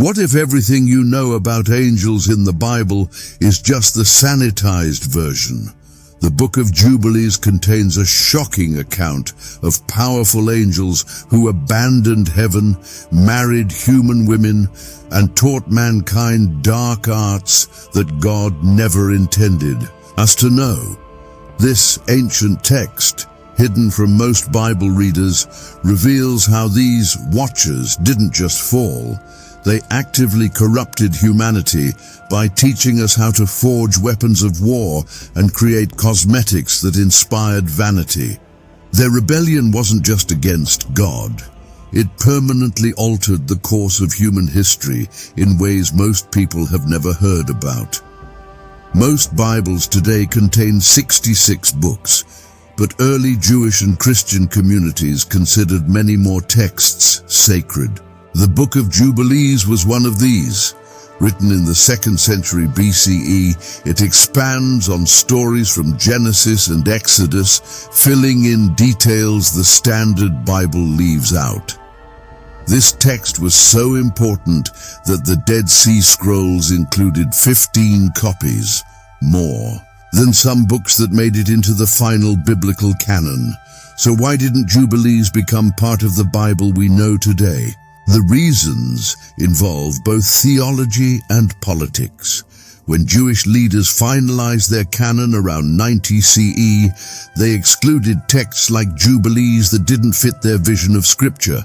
What if everything you know about angels in the Bible is just the sanitized version? The book of Jubilees contains a shocking account of powerful angels who abandoned heaven, married human women, and taught mankind dark arts that God never intended us to know. This ancient text, hidden from most Bible readers, reveals how these watchers didn't just fall. They actively corrupted humanity by teaching us how to forge weapons of war and create cosmetics that inspired vanity. Their rebellion wasn't just against God. It permanently altered the course of human history in ways most people have never heard about. Most Bibles today contain 66 books, but early Jewish and Christian communities considered many more texts sacred. The Book of Jubilees was one of these. Written in the 2nd century BCE, it expands on stories from Genesis and Exodus, filling in details the standard Bible leaves out. This text was so important that the Dead Sea Scrolls included 15 copies, more than some books that made it into the final biblical canon. So why didn't Jubilees become part of the Bible we know today? The reasons involve both theology and politics. When Jewish leaders finalized their canon around 90 CE, they excluded texts like Jubilees that didn't fit their vision of Scripture.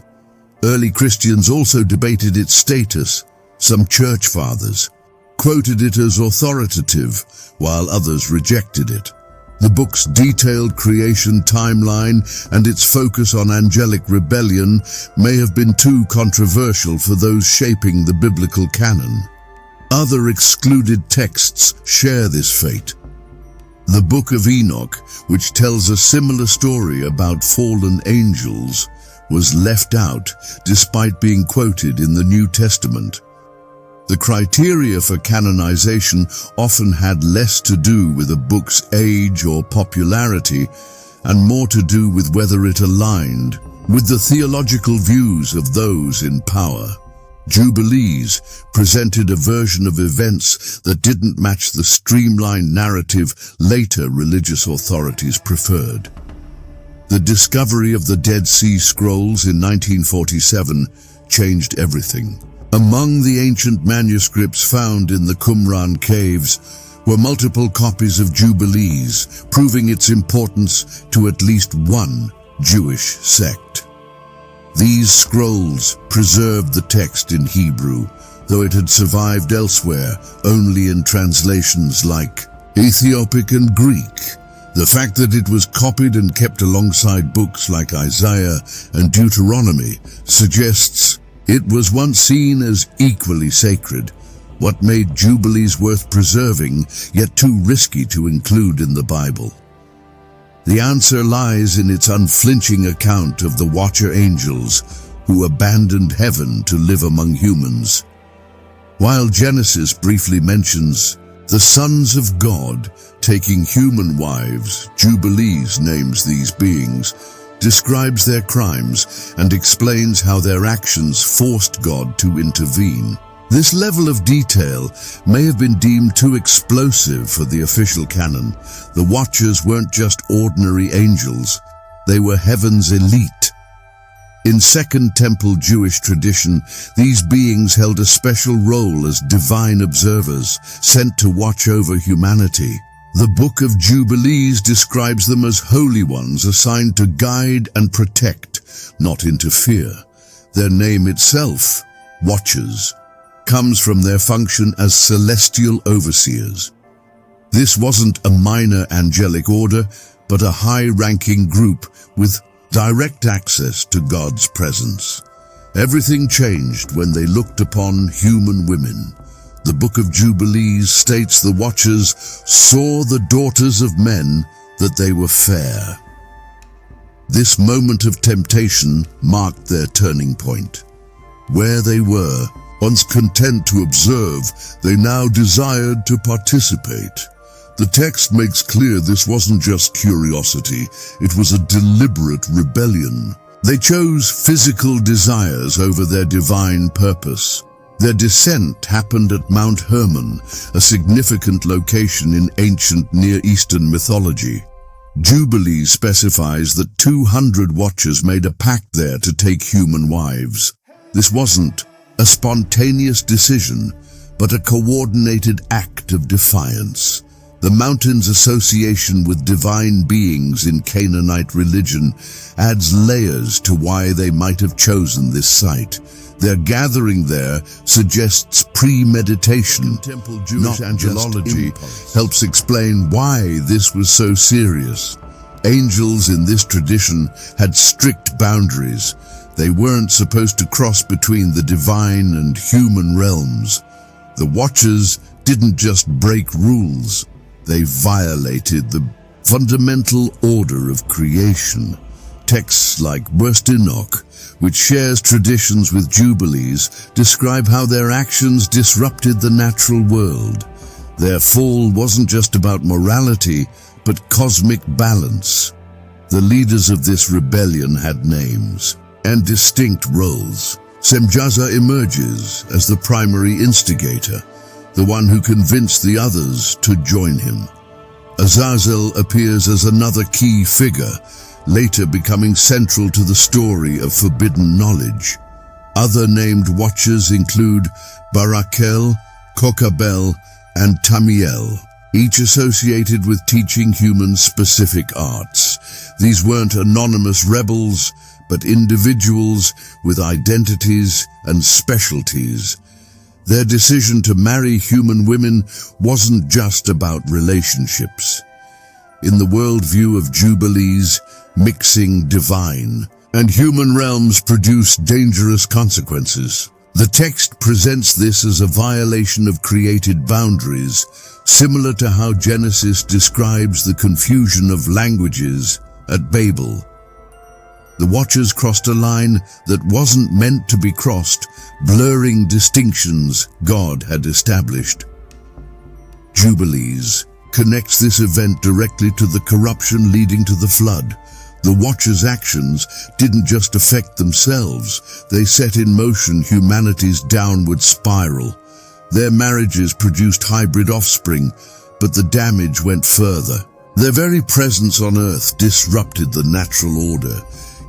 Early Christians also debated its status. Some church fathers quoted it as authoritative, while others rejected it. The book's detailed creation timeline and its focus on angelic rebellion may have been too controversial for those shaping the biblical canon. Other excluded texts share this fate. The Book of Enoch, which tells a similar story about fallen angels, was left out despite being quoted in the New Testament. The criteria for canonization often had less to do with a book's age or popularity, and more to do with whether it aligned with the theological views of those in power. Jubilees presented a version of events that didn't match the streamlined narrative later religious authorities preferred. The discovery of the Dead Sea Scrolls in 1947 changed everything. Among the ancient manuscripts found in the Qumran caves were multiple copies of Jubilees, proving its importance to at least one Jewish sect. These scrolls preserved the text in Hebrew, though it had survived elsewhere only in translations like Ethiopic and Greek. The fact that it was copied and kept alongside books like Isaiah and Deuteronomy suggests it was once seen as equally sacred. What made Jubilees worth preserving, yet too risky to include in the Bible? The answer lies in its unflinching account of the watcher angels who abandoned heaven to live among humans. While Genesis briefly mentions the sons of God taking human wives, Jubilees names these beings, describes their crimes, and explains how their actions forced God to intervene. This level of detail may have been deemed too explosive for the official canon. The Watchers weren't just ordinary angels, they were heaven's elite. In Second Temple Jewish tradition, these beings held a special role as divine observers, sent to watch over humanity. The Book of Jubilees describes them as holy ones assigned to guide and protect, not interfere. Their name itself, Watchers, comes from their function as celestial overseers. This wasn't a minor angelic order, but a high-ranking group with direct access to God's presence. Everything changed when they looked upon human women. The Book of Jubilees states the Watchers saw the daughters of men, that they were fair. This moment of temptation marked their turning point. Where they were, once content to observe, they now desired to participate. The text makes clear this wasn't just curiosity, it was a deliberate rebellion. They chose physical desires over their divine purpose. Their descent happened at Mount Hermon, a significant location in ancient Near Eastern mythology. Jubilees specifies that 200 watchers made a pact there to take human wives. This wasn't a spontaneous decision, but a coordinated act of defiance. The mountain's association with divine beings in Canaanite religion adds layers to why they might have chosen this site. Their gathering there suggests premeditation. Temple Jewish angelology helps explain why this was so serious. Angels in this tradition had strict boundaries. They weren't supposed to cross between the divine and human realms. The Watchers didn't just break rules, they violated the fundamental order of creation. Texts like 1 Enoch, which shares traditions with Jubilees, describe how their actions disrupted the natural world. Their fall wasn't just about morality, but cosmic balance. The leaders of this rebellion had names and distinct roles. Semjaza emerges as the primary instigator, the one who convinced the others to join him. Azazel appears as another key figure, later becoming central to the story of forbidden knowledge. Other named Watchers include Barakel, Kokabel, and Tamiel, each associated with teaching humans specific arts. These weren't anonymous rebels, but individuals with identities and specialties. Their decision to marry human women wasn't just about relationships. In the worldview of Jubilees, mixing divine and human realms produced dangerous consequences. The text presents this as a violation of created boundaries, similar to how Genesis describes the confusion of languages at Babel. The Watchers crossed a line that wasn't meant to be crossed, blurring distinctions God had established. Jubilees connects this event directly to the corruption leading to the flood. The Watchers' actions didn't just affect themselves, they set in motion humanity's downward spiral. Their marriages produced hybrid offspring, but the damage went further. Their very presence on Earth disrupted the natural order,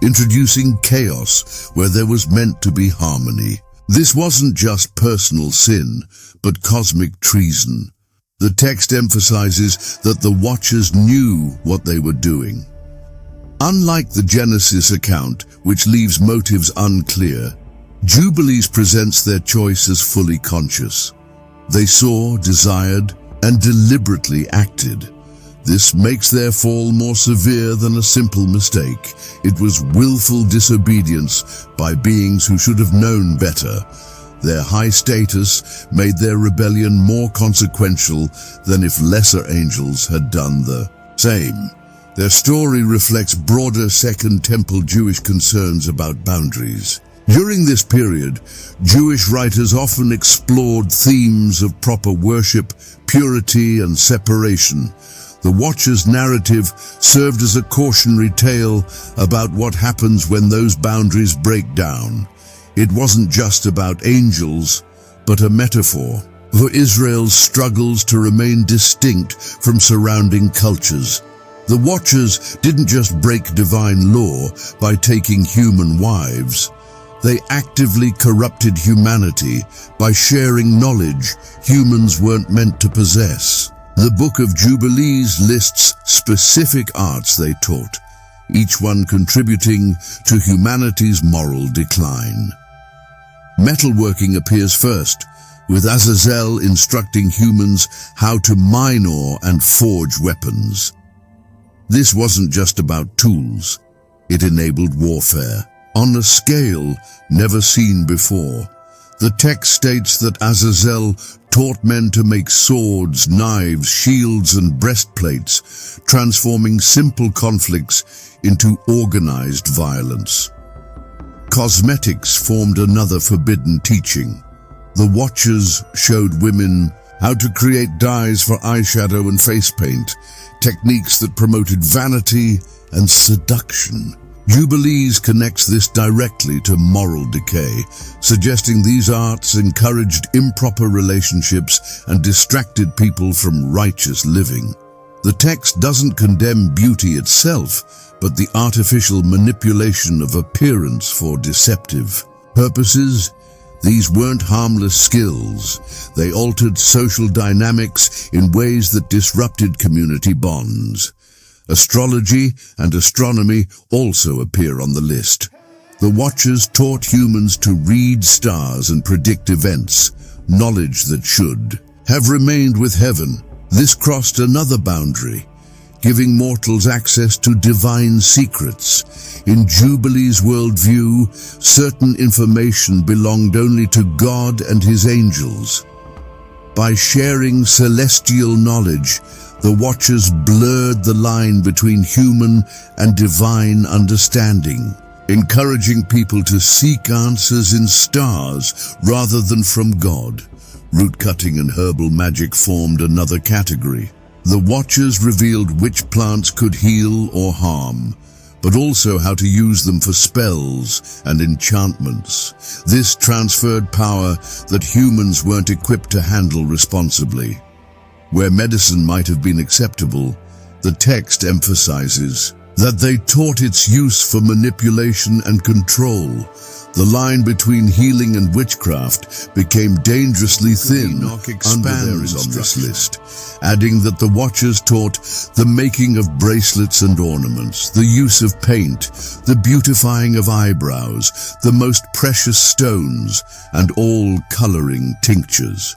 introducing chaos where there was meant to be harmony. This wasn't just personal sin, but cosmic treason. The text emphasizes that the Watchers knew what they were doing. Unlike the Genesis account, which leaves motives unclear, Jubilees presents their choice as fully conscious. They saw, desired, and deliberately acted. This makes their fall more severe than a simple mistake. It was willful disobedience by beings who should have known better. Their high status made their rebellion more consequential than if lesser angels had done the same. Their story reflects broader Second Temple Jewish concerns about boundaries. During this period, Jewish writers often explored themes of proper worship, purity, and separation. The Watchers' narrative served as a cautionary tale about what happens when those boundaries break down. It wasn't just about angels, but a metaphor for Israel's struggles to remain distinct from surrounding cultures. The Watchers didn't just break divine law by taking human wives. They actively corrupted humanity by sharing knowledge humans weren't meant to possess. The Book of Jubilees lists specific arts they taught, each one contributing to humanity's moral decline. Metalworking appears first, with Azazel instructing humans how to mine ore and forge weapons. This wasn't just about tools, it enabled warfare on a scale never seen before. The text states that Azazel taught men to make swords, knives, shields, and breastplates, transforming simple conflicts into organized violence. Cosmetics formed another forbidden teaching. The Watchers showed women how to create dyes for eyeshadow and face paint, techniques that promoted vanity and seduction. Jubilees connects this directly to moral decay, suggesting these arts encouraged improper relationships and distracted people from righteous living. The text doesn't condemn beauty itself, but the artificial manipulation of appearance for deceptive purposes. These weren't harmless skills. They altered social dynamics in ways that disrupted community bonds. Astrology and astronomy also appear on the list. The Watchers taught humans to read stars and predict events, knowledge that should have remained with heaven. This crossed another boundary, giving mortals access to divine secrets. In Jubilees' worldview, certain information belonged only to God and his angels. By sharing celestial knowledge, the Watchers blurred the line between human and divine understanding, encouraging people to seek answers in stars rather than from God. Root cutting and herbal magic formed another category. The Watchers revealed which plants could heal or harm, but also how to use them for spells and enchantments. This transferred power that humans weren't equipped to handle responsibly. Where medicine might have been acceptable, the text emphasizes that they taught its use for manipulation and control. The line between healing and witchcraft became dangerously thin under theirs on this list, adding that the Watchers taught the making of bracelets and ornaments, the use of paint, the beautifying of eyebrows, the most precious stones, and all coloring tinctures.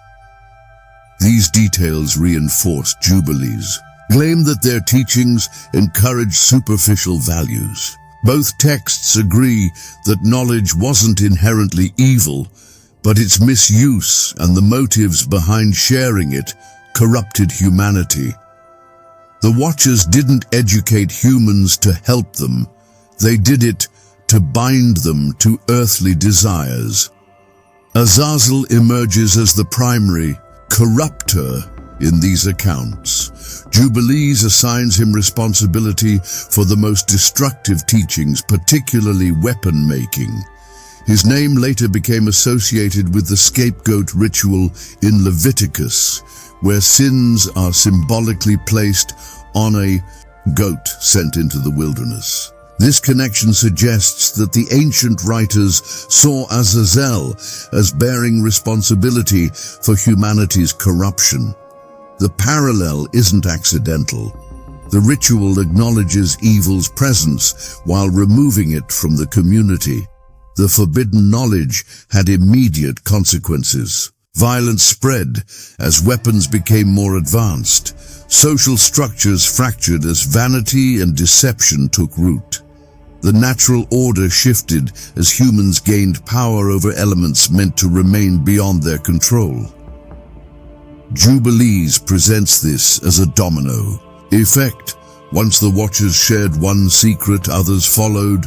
These details reinforce Jubilees' claim that their teachings encourage superficial values. Both texts agree that knowledge wasn't inherently evil, but its misuse and the motives behind sharing it corrupted humanity. The Watchers didn't educate humans to help them. They did it to bind them to earthly desires. Azazel emerges as the primary corrupter in these accounts. Jubilees assigns him responsibility for the most destructive teachings, particularly weapon making. His name later became associated with the scapegoat ritual in Leviticus, where sins are symbolically placed on a goat sent into the wilderness. This connection suggests that the ancient writers saw Azazel as bearing responsibility for humanity's corruption. The parallel isn't accidental. The ritual acknowledges evil's presence while removing it from the community. The forbidden knowledge had immediate consequences. Violence spread as weapons became more advanced. Social structures fractured as vanity and deception took root. The natural order shifted as humans gained power over elements meant to remain beyond their control. Jubilees presents this as a domino effect. Once the Watchers shared one secret, others followed,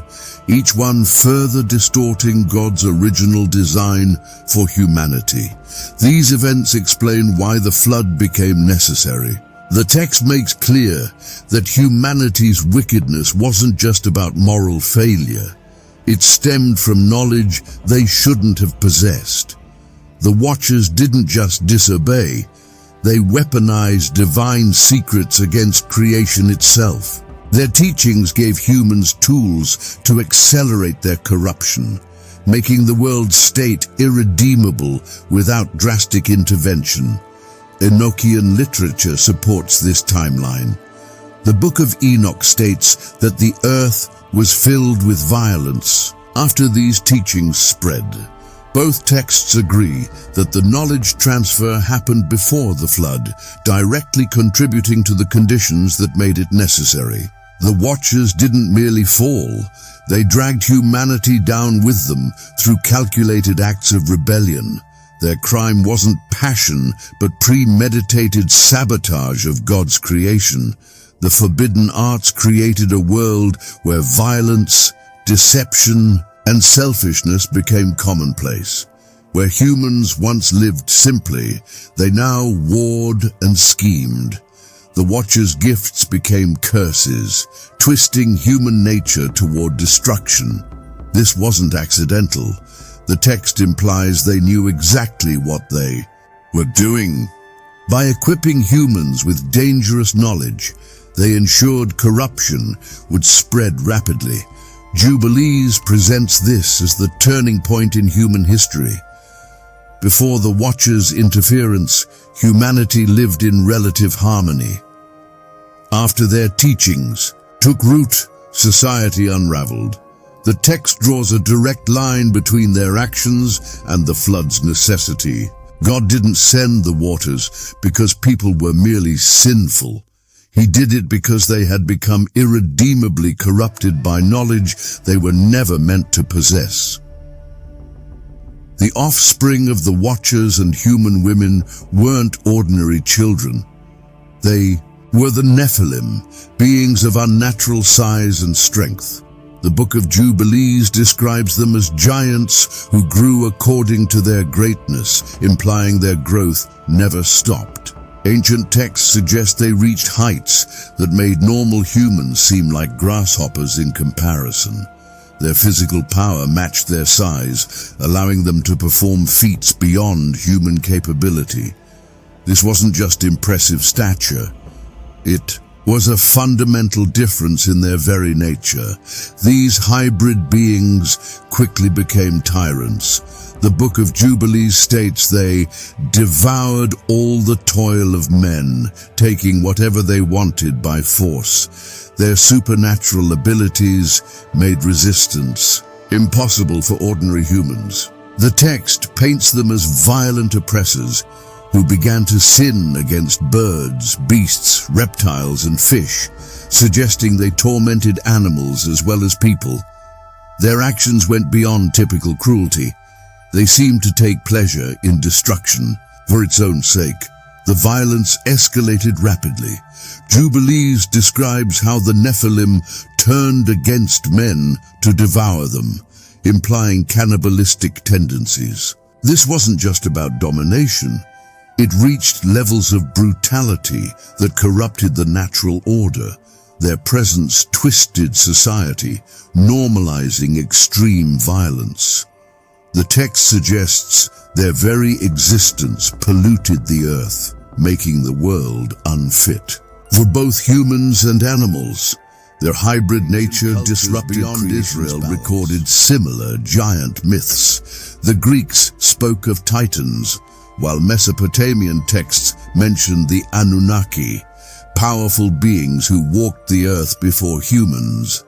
each one further distorting God's original design for humanity. These events explain why the flood became necessary. The text makes clear that humanity's wickedness wasn't just about moral failure. It stemmed from knowledge they shouldn't have possessed. The Watchers didn't just disobey, they weaponized divine secrets against creation itself. Their teachings gave humans tools to accelerate their corruption, making the world's state irredeemable without drastic intervention. Enochian literature supports this timeline. The Book of Enoch states that the earth was filled with violence after these teachings spread. Both texts agree that the knowledge transfer happened before the flood, directly contributing to the conditions that made it necessary. The Watchers didn't merely fall, they dragged humanity down with them through calculated acts of rebellion. Their crime wasn't passion, but premeditated sabotage of God's creation. The forbidden arts created a world where violence, deception, and selfishness became commonplace. Where humans once lived simply, they now warred and schemed. The Watchers' gifts became curses, twisting human nature toward destruction. This wasn't accidental. The text implies they knew exactly what they were doing. By equipping humans with dangerous knowledge, they ensured corruption would spread rapidly. Jubilees presents this as the turning point in human history. Before the Watchers' interference, humanity lived in relative harmony. After their teachings took root, society unraveled. The text draws a direct line between their actions and the flood's necessity. God didn't send the waters because people were merely sinful. He did it because they had become irredeemably corrupted by knowledge they were never meant to possess. The offspring of the Watchers and human women weren't ordinary children. They were the Nephilim, beings of unnatural size and strength. The Book of Jubilees describes them as giants who grew according to their greatness, implying their growth never stopped. Ancient texts suggest they reached heights that made normal humans seem like grasshoppers in comparison. Their physical power matched their size, allowing them to perform feats beyond human capability. This wasn't just impressive stature. It was a fundamental difference in their very nature. These hybrid beings quickly became tyrants. The Book of Jubilees states they devoured all the toil of men, taking whatever they wanted by force. Their supernatural abilities made resistance impossible for ordinary humans. The text paints them as violent oppressors who began to sin against birds, beasts, reptiles, and fish, suggesting they tormented animals as well as people. Their actions went beyond typical cruelty. They seemed to take pleasure in destruction for its own sake. The violence escalated rapidly. Jubilees describes how the Nephilim turned against men to devour them, implying cannibalistic tendencies. This wasn't just about domination. It reached levels of brutality that corrupted the natural order. Their presence twisted society, normalizing extreme violence. The text suggests their very existence polluted the earth, making the world unfit for both humans and animals. Their hybrid nature disrupted beyond Israel recorded similar giant myths. The Greeks spoke of titans, while Mesopotamian texts mentioned the Anunnaki, powerful beings who walked the earth before humans.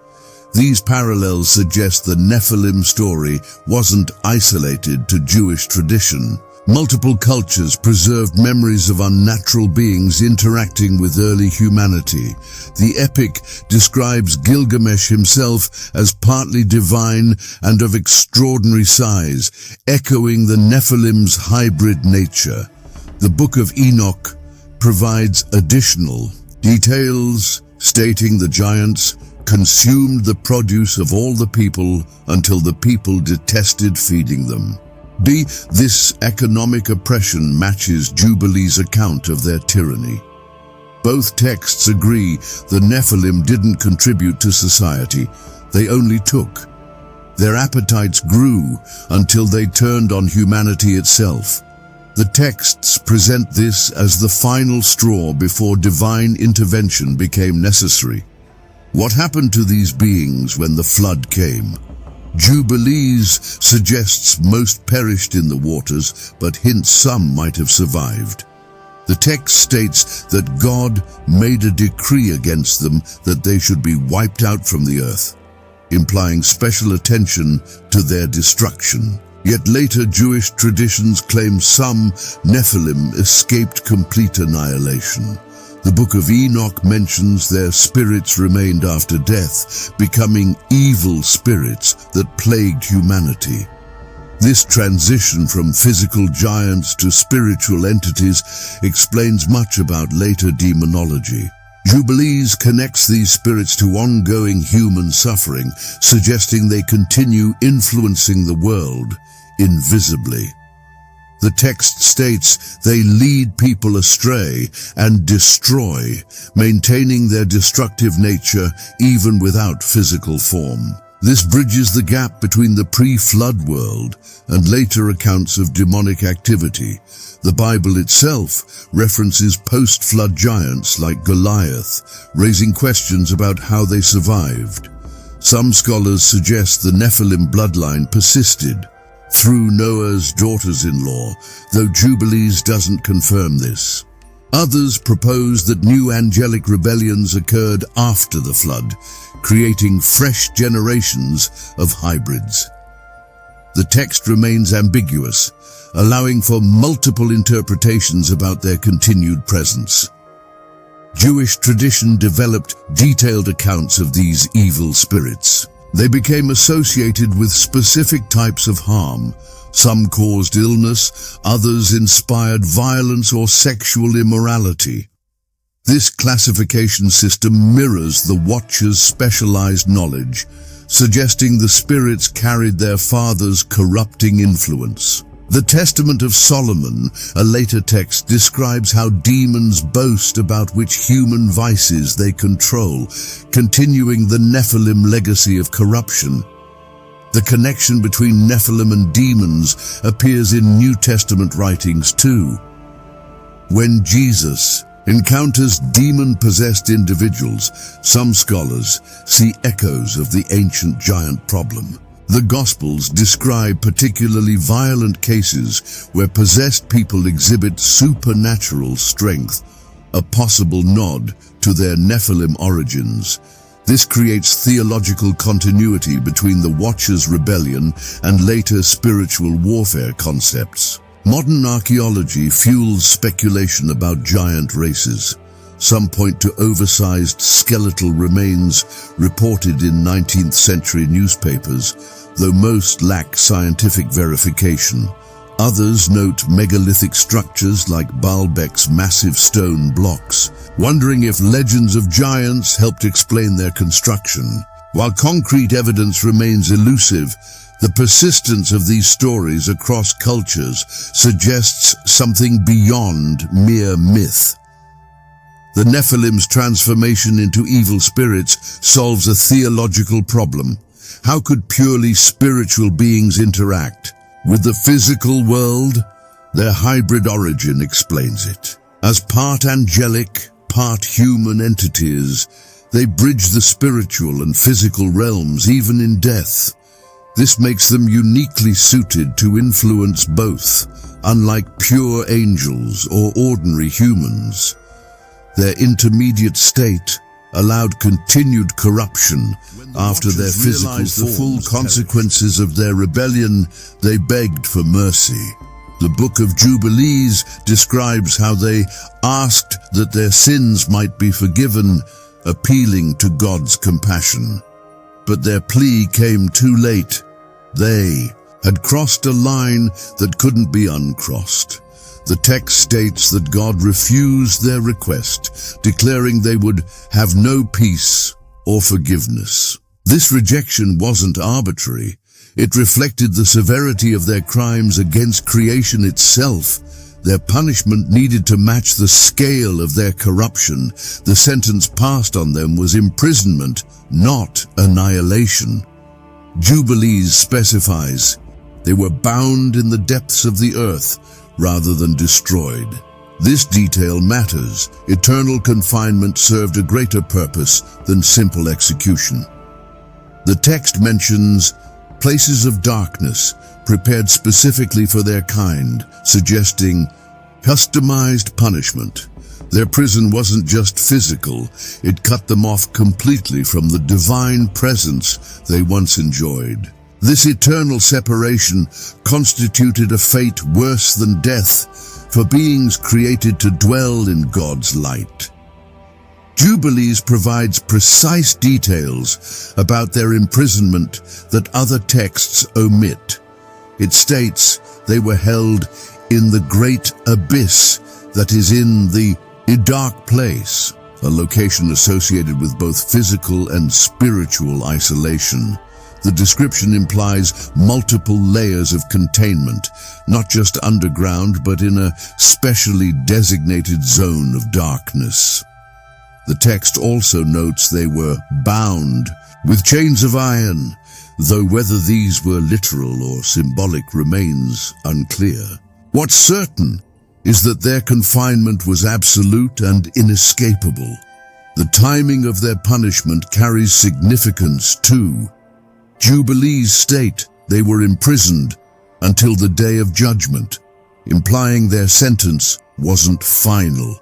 These parallels suggest the Nephilim story wasn't isolated to Jewish tradition. Multiple cultures preserved memories of unnatural beings interacting with early humanity. The epic describes Gilgamesh himself as partly divine and of extraordinary size, echoing the Nephilim's hybrid nature. The Book of Enoch provides additional details, stating the giants consumed the produce of all the people until the people detested feeding them. This economic oppression matches Jubilees' account of their tyranny. Both texts agree the Nephilim didn't contribute to society, they only took. Their appetites grew until they turned on humanity itself. The texts present this as the final straw before divine intervention became necessary. What happened to these beings when the flood came? Jubilees suggests most perished in the waters, but hints some might have survived. The text states that God made a decree against them that they should be wiped out from the earth, implying special attention to their destruction. Yet later Jewish traditions claim some Nephilim escaped complete annihilation. The Book of Enoch mentions their spirits remained after death, becoming evil spirits that plagued humanity. This transition from physical giants to spiritual entities explains much about later demonology. Jubilees connects these spirits to ongoing human suffering, suggesting they continue influencing the world invisibly. The text states they lead people astray and destroy, maintaining their destructive nature even without physical form. This bridges the gap between the pre-flood world and later accounts of demonic activity. The Bible itself references post-flood giants like Goliath, raising questions about how they survived. Some scholars suggest the Nephilim bloodline persisted through Noah's daughters-in-law, though Jubilees doesn't confirm this. Others propose that new angelic rebellions occurred after the flood, creating fresh generations of hybrids. The text remains ambiguous, allowing for multiple interpretations about their continued presence. Jewish tradition developed detailed accounts of these evil spirits. They became associated with specific types of harm. Some caused illness, others inspired violence or sexual immorality. This classification system mirrors the Watcher's specialized knowledge, suggesting the spirits carried their father's corrupting influence. The Testament of Solomon, a later text, describes how demons boast about which human vices they control, continuing the Nephilim legacy of corruption. The connection between Nephilim and demons appears in New Testament writings too. When Jesus encounters demon-possessed individuals, some scholars see echoes of the ancient giant problem. The Gospels describe particularly violent cases where possessed people exhibit supernatural strength, a possible nod to their Nephilim origins. This creates theological continuity between the Watcher's rebellion and later spiritual warfare concepts. Modern archaeology fuels speculation about giant races. Some point to oversized skeletal remains reported in 19th century newspapers, though most lack scientific verification. Others note megalithic structures like Baalbek's massive stone blocks, wondering if legends of giants helped explain their construction. While concrete evidence remains elusive, the persistence of these stories across cultures suggests something beyond mere myth. The Nephilim's transformation into evil spirits solves a theological problem. How could purely spiritual beings interact with the physical world? Their hybrid origin explains it. As part angelic, part human entities, they bridge the spiritual and physical realms even in death. This makes them uniquely suited to influence both, unlike pure angels or ordinary humans. Their intermediate state allowed continued corruption. After their physical the full consequences of their rebellion, they begged for mercy. The Book of Jubilees describes how they asked that their sins might be forgiven, appealing to God's compassion. But their plea came too late. They had crossed a line that couldn't be uncrossed. The text states that God refused their request, declaring they would have no peace or forgiveness. This rejection wasn't arbitrary. It reflected the severity of their crimes against creation itself. Their punishment needed to match the scale of their corruption. The sentence passed on them was imprisonment, not annihilation. Jubilees specifies they were bound in the depths of the earth rather than destroyed. This detail matters. Eternal confinement served a greater purpose than simple execution. The text mentions places of darkness prepared specifically for their kind, suggesting customized punishment. Their prison wasn't just physical, it cut them off completely from the divine presence they once enjoyed. This eternal separation constituted a fate worse than death for beings created to dwell in God's light. Jubilees provides precise details about their imprisonment that other texts omit. It states they were held in the great abyss that is in the dark place, a location associated with both physical and spiritual isolation. The description implies multiple layers of containment, not just underground, but in a specially designated zone of darkness. The text also notes they were bound with chains of iron, though whether these were literal or symbolic remains unclear. What's certain is that their confinement was absolute and inescapable. The timing of their punishment carries significance too. Jubilees state they were imprisoned until the day of judgment, implying their sentence wasn't final.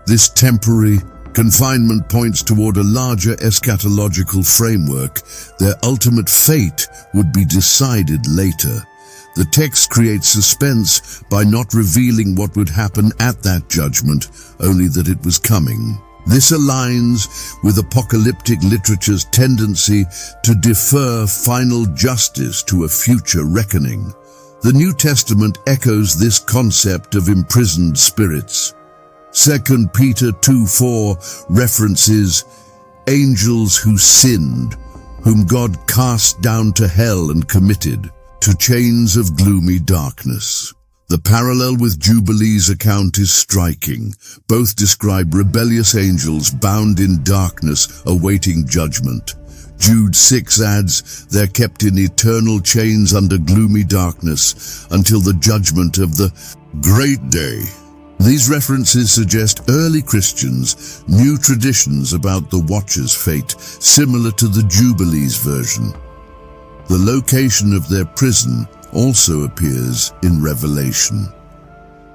This temporary confinement points toward a larger eschatological framework. Their ultimate fate would be decided later. The text creates suspense by not revealing what would happen at that judgment, only that it was coming. This aligns with apocalyptic literature's tendency to defer final justice to a future reckoning. The New Testament echoes this concept of imprisoned spirits. 2 Peter 2:4 references angels who sinned, whom God cast down to hell and committed to chains of gloomy darkness. The parallel with Jubilees' account is striking. Both describe rebellious angels bound in darkness, awaiting judgment. Jude 6 adds, they're kept in eternal chains under gloomy darkness until the judgment of the great day. These references suggest early Christians knew traditions about the Watcher's fate, similar to the Jubilees version. The location of their prison also appears in Revelation.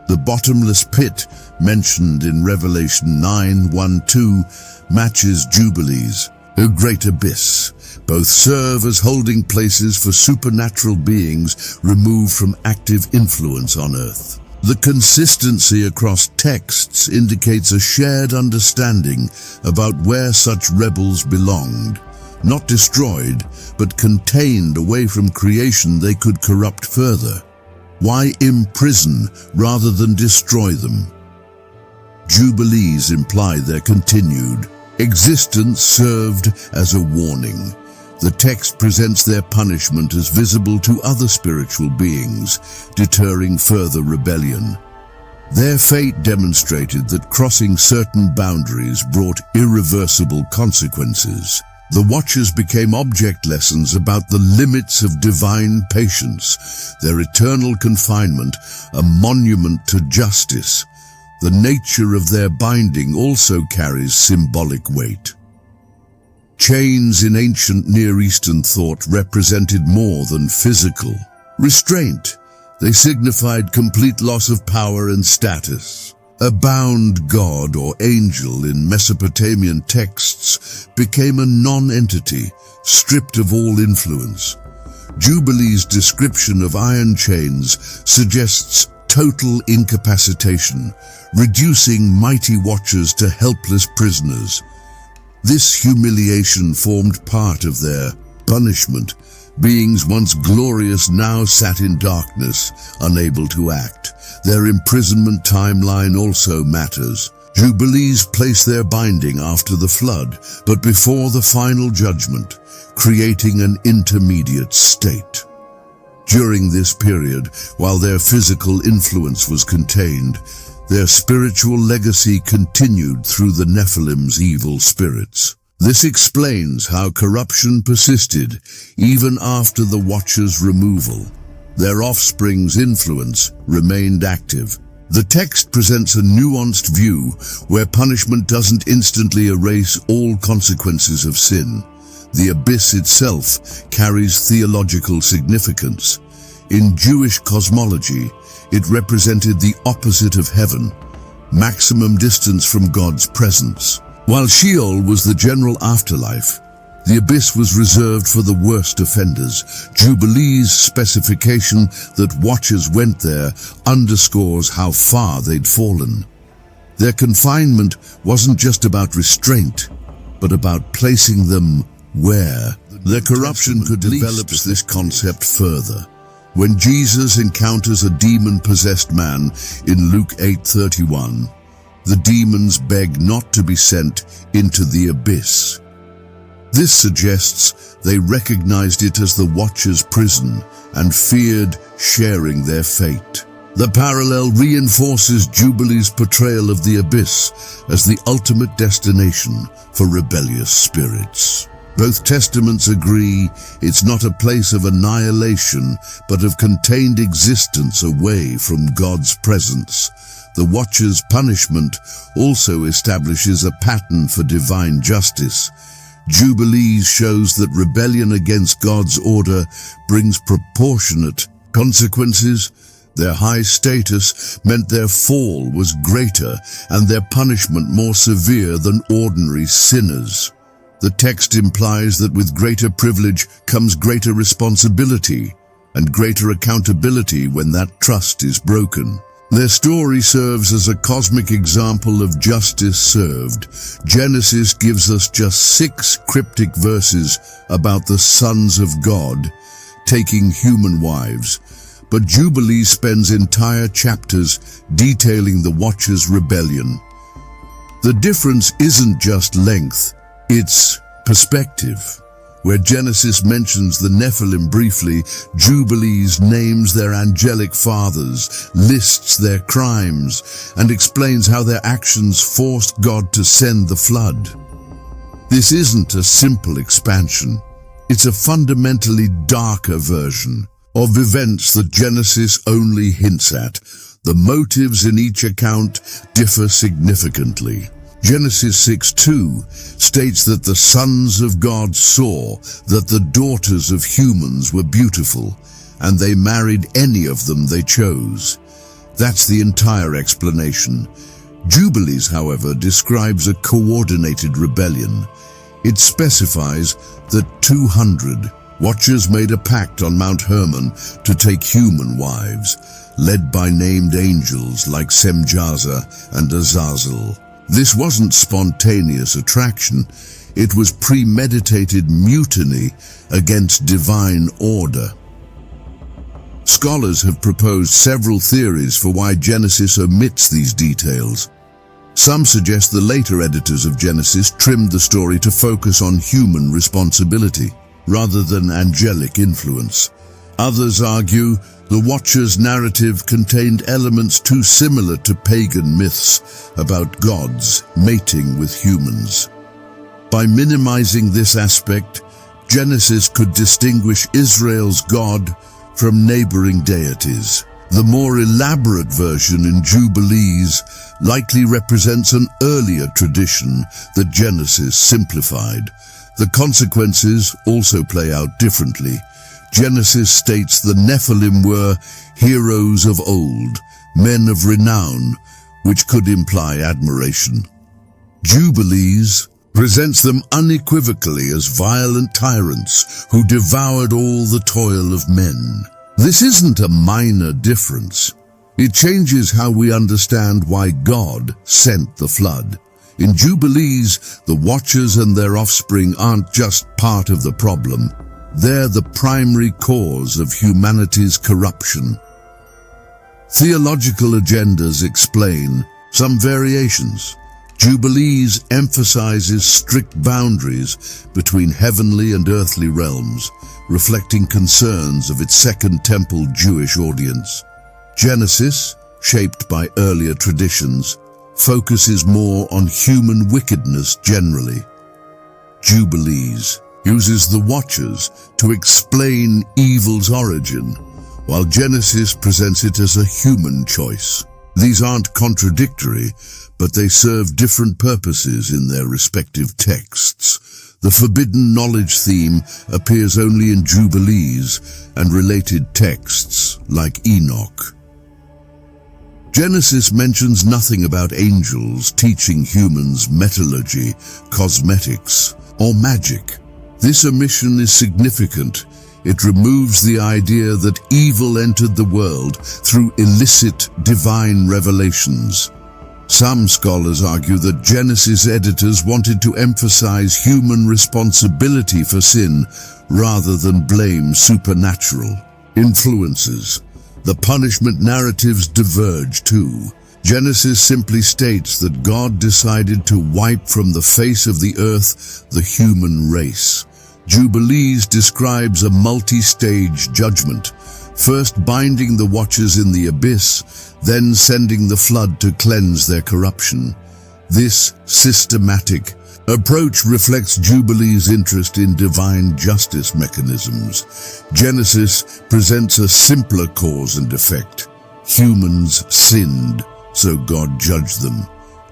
The bottomless pit mentioned in Revelation 9:1-2 matches Jubilees, a great abyss. Both serve as holding places for supernatural beings removed from active influence on earth. The consistency across texts indicates a shared understanding about where such rebels belonged. Not destroyed, but contained away from creation they could corrupt further. Why imprison rather than destroy them? Jubilees imply their continued existence served as a warning. The text presents their punishment as visible to other spiritual beings, deterring further rebellion. Their fate demonstrated that crossing certain boundaries brought irreversible consequences. The Watchers became object lessons about the limits of divine patience, their eternal confinement, a monument to justice. The nature of their binding also carries symbolic weight. Chains in ancient Near Eastern thought represented more than physical restraint. They signified complete loss of power and status. A bound god or angel in Mesopotamian texts became a non-entity, stripped of all influence. Jubilees' description of iron chains suggests total incapacitation, reducing mighty Watchers to helpless prisoners. This humiliation formed part of their punishment. Beings once glorious now sat in darkness, unable to act. Their imprisonment timeline also matters. Jubilees place their binding after the flood, but before the final judgment, creating an intermediate state. During this period, while their physical influence was contained, their spiritual legacy continued through the Nephilim's evil spirits. This explains how corruption persisted even after the Watchers' removal. Their offspring's influence remained active. The text presents a nuanced view where punishment doesn't instantly erase all consequences of sin. The abyss itself carries theological significance. In Jewish cosmology, it represented the opposite of heaven, maximum distance from God's presence. While Sheol was the general afterlife, the abyss was reserved for the worst offenders. Jubilees' specification that Watchers went there underscores how far they'd fallen. Their confinement wasn't just about restraint, but about placing them where. Their corruption could develop this concept further. When Jesus encounters a demon-possessed man in Luke 8:31, the demons beg not to be sent into the abyss. This suggests they recognized it as the Watchers' prison and feared sharing their fate. The parallel reinforces Jubilees' portrayal of the abyss as the ultimate destination for rebellious spirits. Both testaments agree it's not a place of annihilation, but of contained existence away from God's presence. The Watcher's punishment also establishes a pattern for divine justice. Jubilees shows that rebellion against God's order brings proportionate consequences. Their high status meant their fall was greater and their punishment more severe than ordinary sinners. The text implies that with greater privilege comes greater responsibility and greater accountability when that trust is broken. Their story serves as a cosmic example of justice served. Genesis gives us just 6 cryptic verses about the sons of God taking human wives, but Jubilees spends entire chapters detailing the Watchers' rebellion. The difference isn't just length, it's perspective. Where Genesis mentions the Nephilim briefly, Jubilees names their angelic fathers, lists their crimes, and explains how their actions forced God to send the flood. This isn't a simple expansion. It's a fundamentally darker version of events that Genesis only hints at. The motives in each account differ significantly. Genesis 6:2 states that the sons of God saw that the daughters of humans were beautiful, and they married any of them they chose. That's the entire explanation. Jubilees, however, describes a coordinated rebellion. It specifies that 200 Watchers made a pact on Mount Hermon to take human wives, led by named angels like Semjaza and Azazel. This wasn't spontaneous attraction, it was premeditated mutiny against divine order. Scholars have proposed several theories for why Genesis omits these details. Some suggest the later editors of Genesis trimmed the story to focus on human responsibility, rather than angelic influence. Others argue the Watcher's narrative contained elements too similar to pagan myths about gods mating with humans. By minimizing this aspect, Genesis could distinguish Israel's God from neighboring deities. The more elaborate version in Jubilees likely represents an earlier tradition that Genesis simplified. The consequences also play out differently. Genesis states the Nephilim were heroes of old, men of renown, which could imply admiration. Jubilees presents them unequivocally as violent tyrants who devoured all the toil of men. This isn't a minor difference. It changes how we understand why God sent the flood. In Jubilees, the Watchers and their offspring aren't just part of the problem. They're the primary cause of humanity's corruption. Theological agendas explain some variations. Jubilees emphasizes strict boundaries between heavenly and earthly realms, reflecting concerns of its Second Temple Jewish audience. Genesis, shaped by earlier traditions, focuses more on human wickedness generally. Jubilees uses the Watchers to explain evil's origin, while Genesis presents it as a human choice. These aren't contradictory, but they serve different purposes in their respective texts. The forbidden knowledge theme appears only in Jubilees and related texts like Enoch. Genesis mentions nothing about angels teaching humans metallurgy, cosmetics, or magic. This omission is significant. It removes the idea that evil entered the world through illicit divine revelations. Some scholars argue that Genesis editors wanted to emphasize human responsibility for sin rather than blame supernatural influences. The punishment narratives diverge too. Genesis simply states that God decided to wipe from the face of the earth the human race. Jubilees describes a multi-stage judgment, first binding the watchers in the abyss, then sending the flood to cleanse their corruption. This systematic approach reflects Jubilees' interest in divine justice mechanisms. Genesis presents a simpler cause and effect. Humans sinned, so God judged them.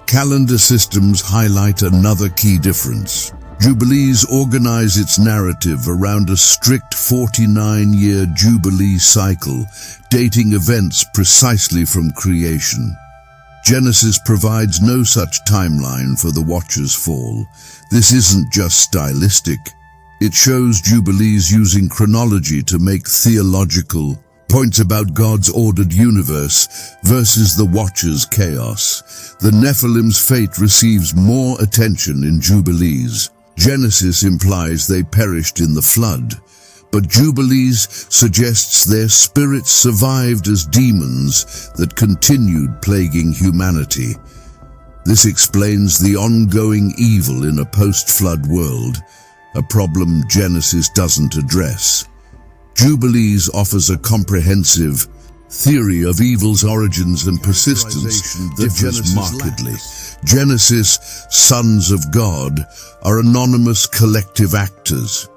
Calendar systems highlight another key difference. Jubilees organize its narrative around a strict 49-year Jubilee cycle, dating events precisely from creation. Genesis provides no such timeline for the Watcher's fall. This isn't just stylistic. It shows Jubilees using chronology to make theological points about God's ordered universe versus the Watcher's chaos. The Nephilim's fate receives more attention in Jubilees. Genesis implies they perished in the flood, but Jubilees suggests their spirits survived as demons that continued plaguing humanity. This explains the ongoing evil in a post-flood world, a problem Genesis doesn't address. Jubilees offers a comprehensive theory of evil's origins and persistence that differs markedly. Genesis, sons of God, are anonymous collective actors.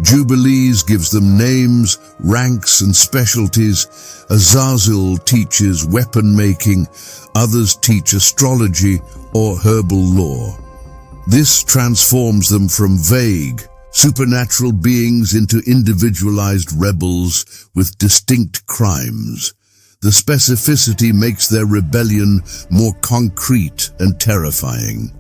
Jubilees gives them names, ranks, and specialties. Azazel teaches weapon making, others teach astrology or herbal lore. This transforms them from vague, supernatural beings into individualized rebels with distinct crimes. The specificity makes their rebellion more concrete and terrifying.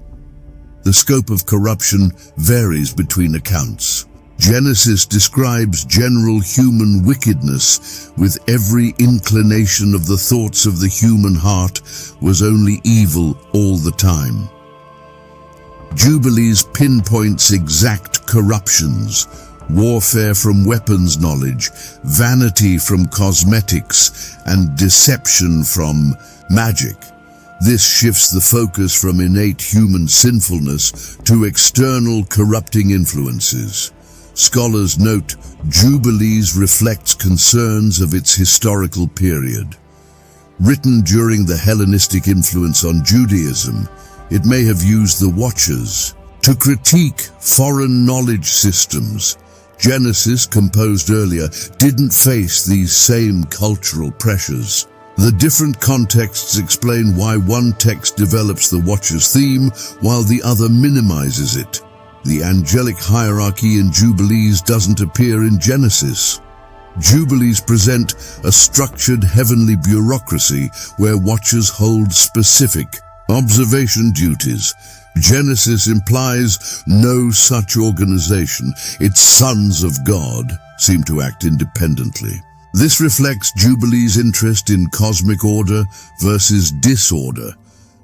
The scope of corruption varies between accounts. Genesis describes general human wickedness, with every inclination of the thoughts of the human heart was only evil all the time. Jubilees pinpoints exact corruptions, warfare from weapons knowledge, vanity from cosmetics, and deception from magic. This shifts the focus from innate human sinfulness to external corrupting influences. Scholars note Jubilees reflects concerns of its historical period. Written during the Hellenistic influence on Judaism, it may have used the Watchers to critique foreign knowledge systems. Genesis, composed earlier, didn't face these same cultural pressures. The different contexts explain why one text develops the Watcher's theme while the other minimizes it. The angelic hierarchy in Jubilees doesn't appear in Genesis. Jubilees present a structured heavenly bureaucracy where Watchers hold specific observation duties. Genesis implies no such organization. Its sons of God seem to act independently. This reflects Jubilees' interest in cosmic order versus disorder,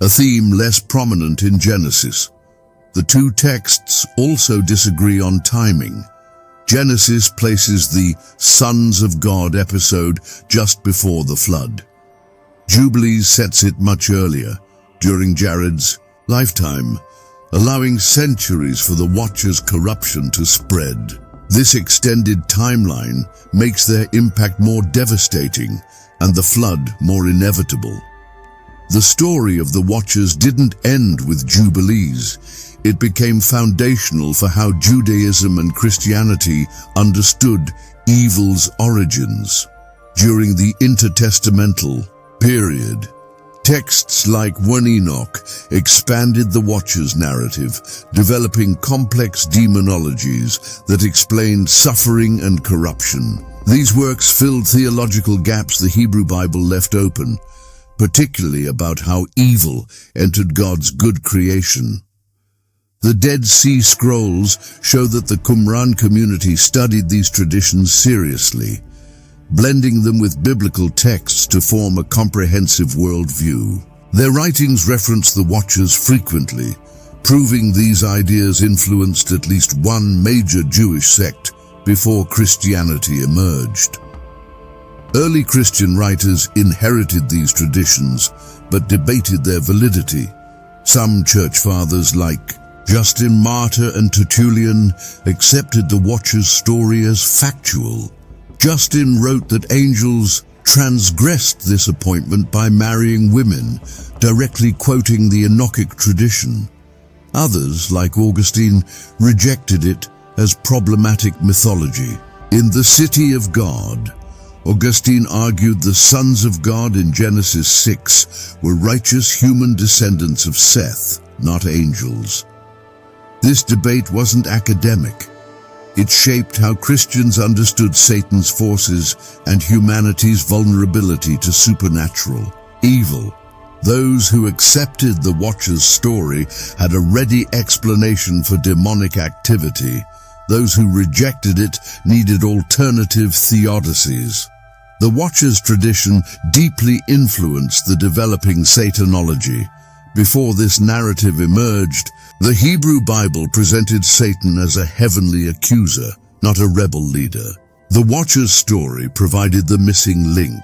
a theme less prominent in Genesis. The two texts also disagree on timing. Genesis places the Sons of God episode just before the flood. Jubilees sets it much earlier, during Jared's lifetime, allowing centuries for the Watcher's corruption to spread. This extended timeline makes their impact more devastating and the flood more inevitable. The story of the Watchers didn't end with Jubilees. It became foundational for how Judaism and Christianity understood evil's origins. During the intertestamental period, texts like 1 Enoch expanded the Watcher's narrative, developing complex demonologies that explained suffering and corruption. These works filled theological gaps the Hebrew Bible left open, particularly about how evil entered God's good creation. The Dead Sea Scrolls show that the Qumran community studied these traditions seriously, blending them with biblical texts to form a comprehensive worldview. Their writings reference the Watchers frequently, proving these ideas influenced at least one major Jewish sect before Christianity emerged. Early Christian writers inherited these traditions, but debated their validity. Some church fathers like Justin Martyr and Tertullian accepted the Watcher's story as factual. Justin wrote that angels transgressed this appointment by marrying women, directly quoting the Enochic tradition. Others, like Augustine, rejected it as problematic mythology. In The City of God, Augustine argued the sons of God in Genesis 6 were righteous human descendants of Seth, not angels. This debate wasn't academic. It shaped how Christians understood Satan's forces and humanity's vulnerability to supernatural evil. Those who accepted the Watcher's story had a ready explanation for demonic activity. Those who rejected it needed alternative theodicies. The Watcher's tradition deeply influenced the developing Satanology. Before this narrative emerged, the Hebrew Bible presented Satan as a heavenly accuser, not a rebel leader. The Watcher's story provided the missing link.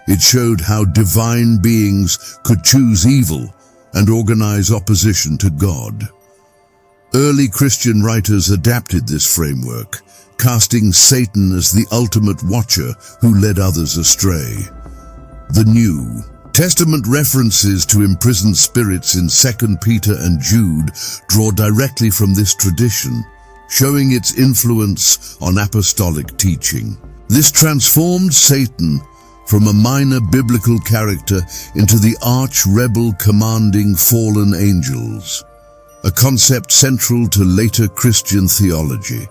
It showed how divine beings could choose evil and organize opposition to God. Early Christian writers adapted this framework, casting Satan as the ultimate watcher who led others astray. The New Testament references to imprisoned spirits in 2 Peter and Jude draw directly from this tradition, showing its influence on apostolic teaching. This transformed Satan from a minor biblical character into the arch-rebel commanding fallen angels, a concept central to later Christian theology.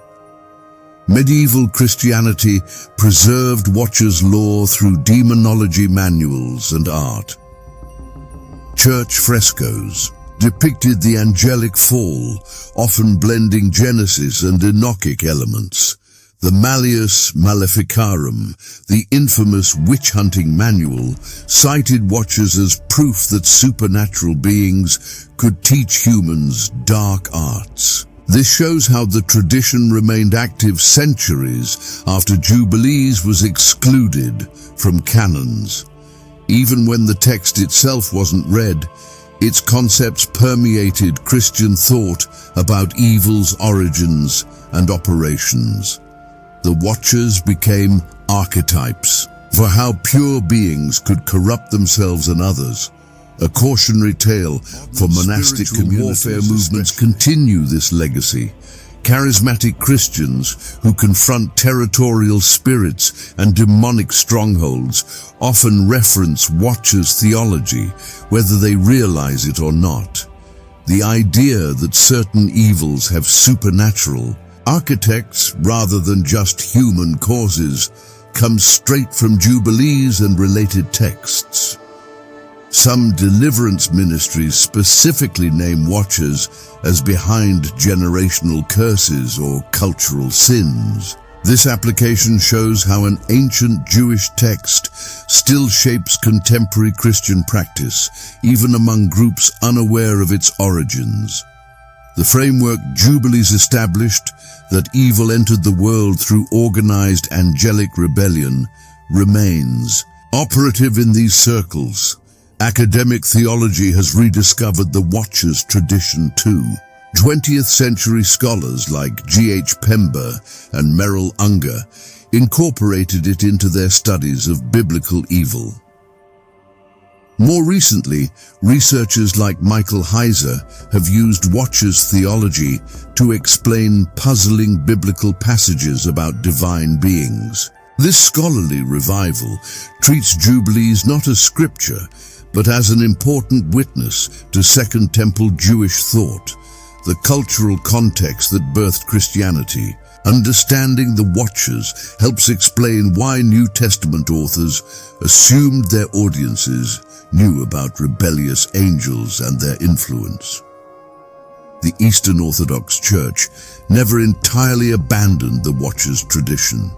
Medieval Christianity preserved Watcher's lore through demonology manuals and art. Church frescoes depicted the angelic fall, often blending Genesis and Enochic elements. The Malleus Maleficarum, the infamous witch-hunting manual, cited Watchers as proof that supernatural beings could teach humans dark arts. This shows how the tradition remained active centuries after Jubilees was excluded from canons. Even when the text itself wasn't read, its concepts permeated Christian thought about evil's origins and operations. The Watchers became archetypes for how pure beings could corrupt themselves and others. A cautionary tale for monastic warfare movements continue this legacy. Charismatic Christians who confront territorial spirits and demonic strongholds often reference Watchers' theology, whether they realize it or not. The idea that certain evils have supernatural architects rather than just human causes comes straight from Jubilees and related texts. Some deliverance ministries specifically name Watchers as behind generational curses or cultural sins. This application shows how an ancient Jewish text still shapes contemporary Christian practice, even among groups unaware of its origins. The framework Jubilees established, that evil entered the world through organized angelic rebellion, remains operative in these circles. Academic theology has rediscovered the Watchers tradition too. 20th century scholars like G.H. Pember and Merrill Unger incorporated it into their studies of biblical evil. More recently, researchers like Michael Heiser have used Watchers theology to explain puzzling biblical passages about divine beings. This scholarly revival treats Jubilees not as scripture, but as an important witness to Second Temple Jewish thought, the cultural context that birthed Christianity. Understanding the Watchers helps explain why New Testament authors assumed their audiences knew about rebellious angels and their influence. The Eastern Orthodox Church never entirely abandoned the Watchers tradition.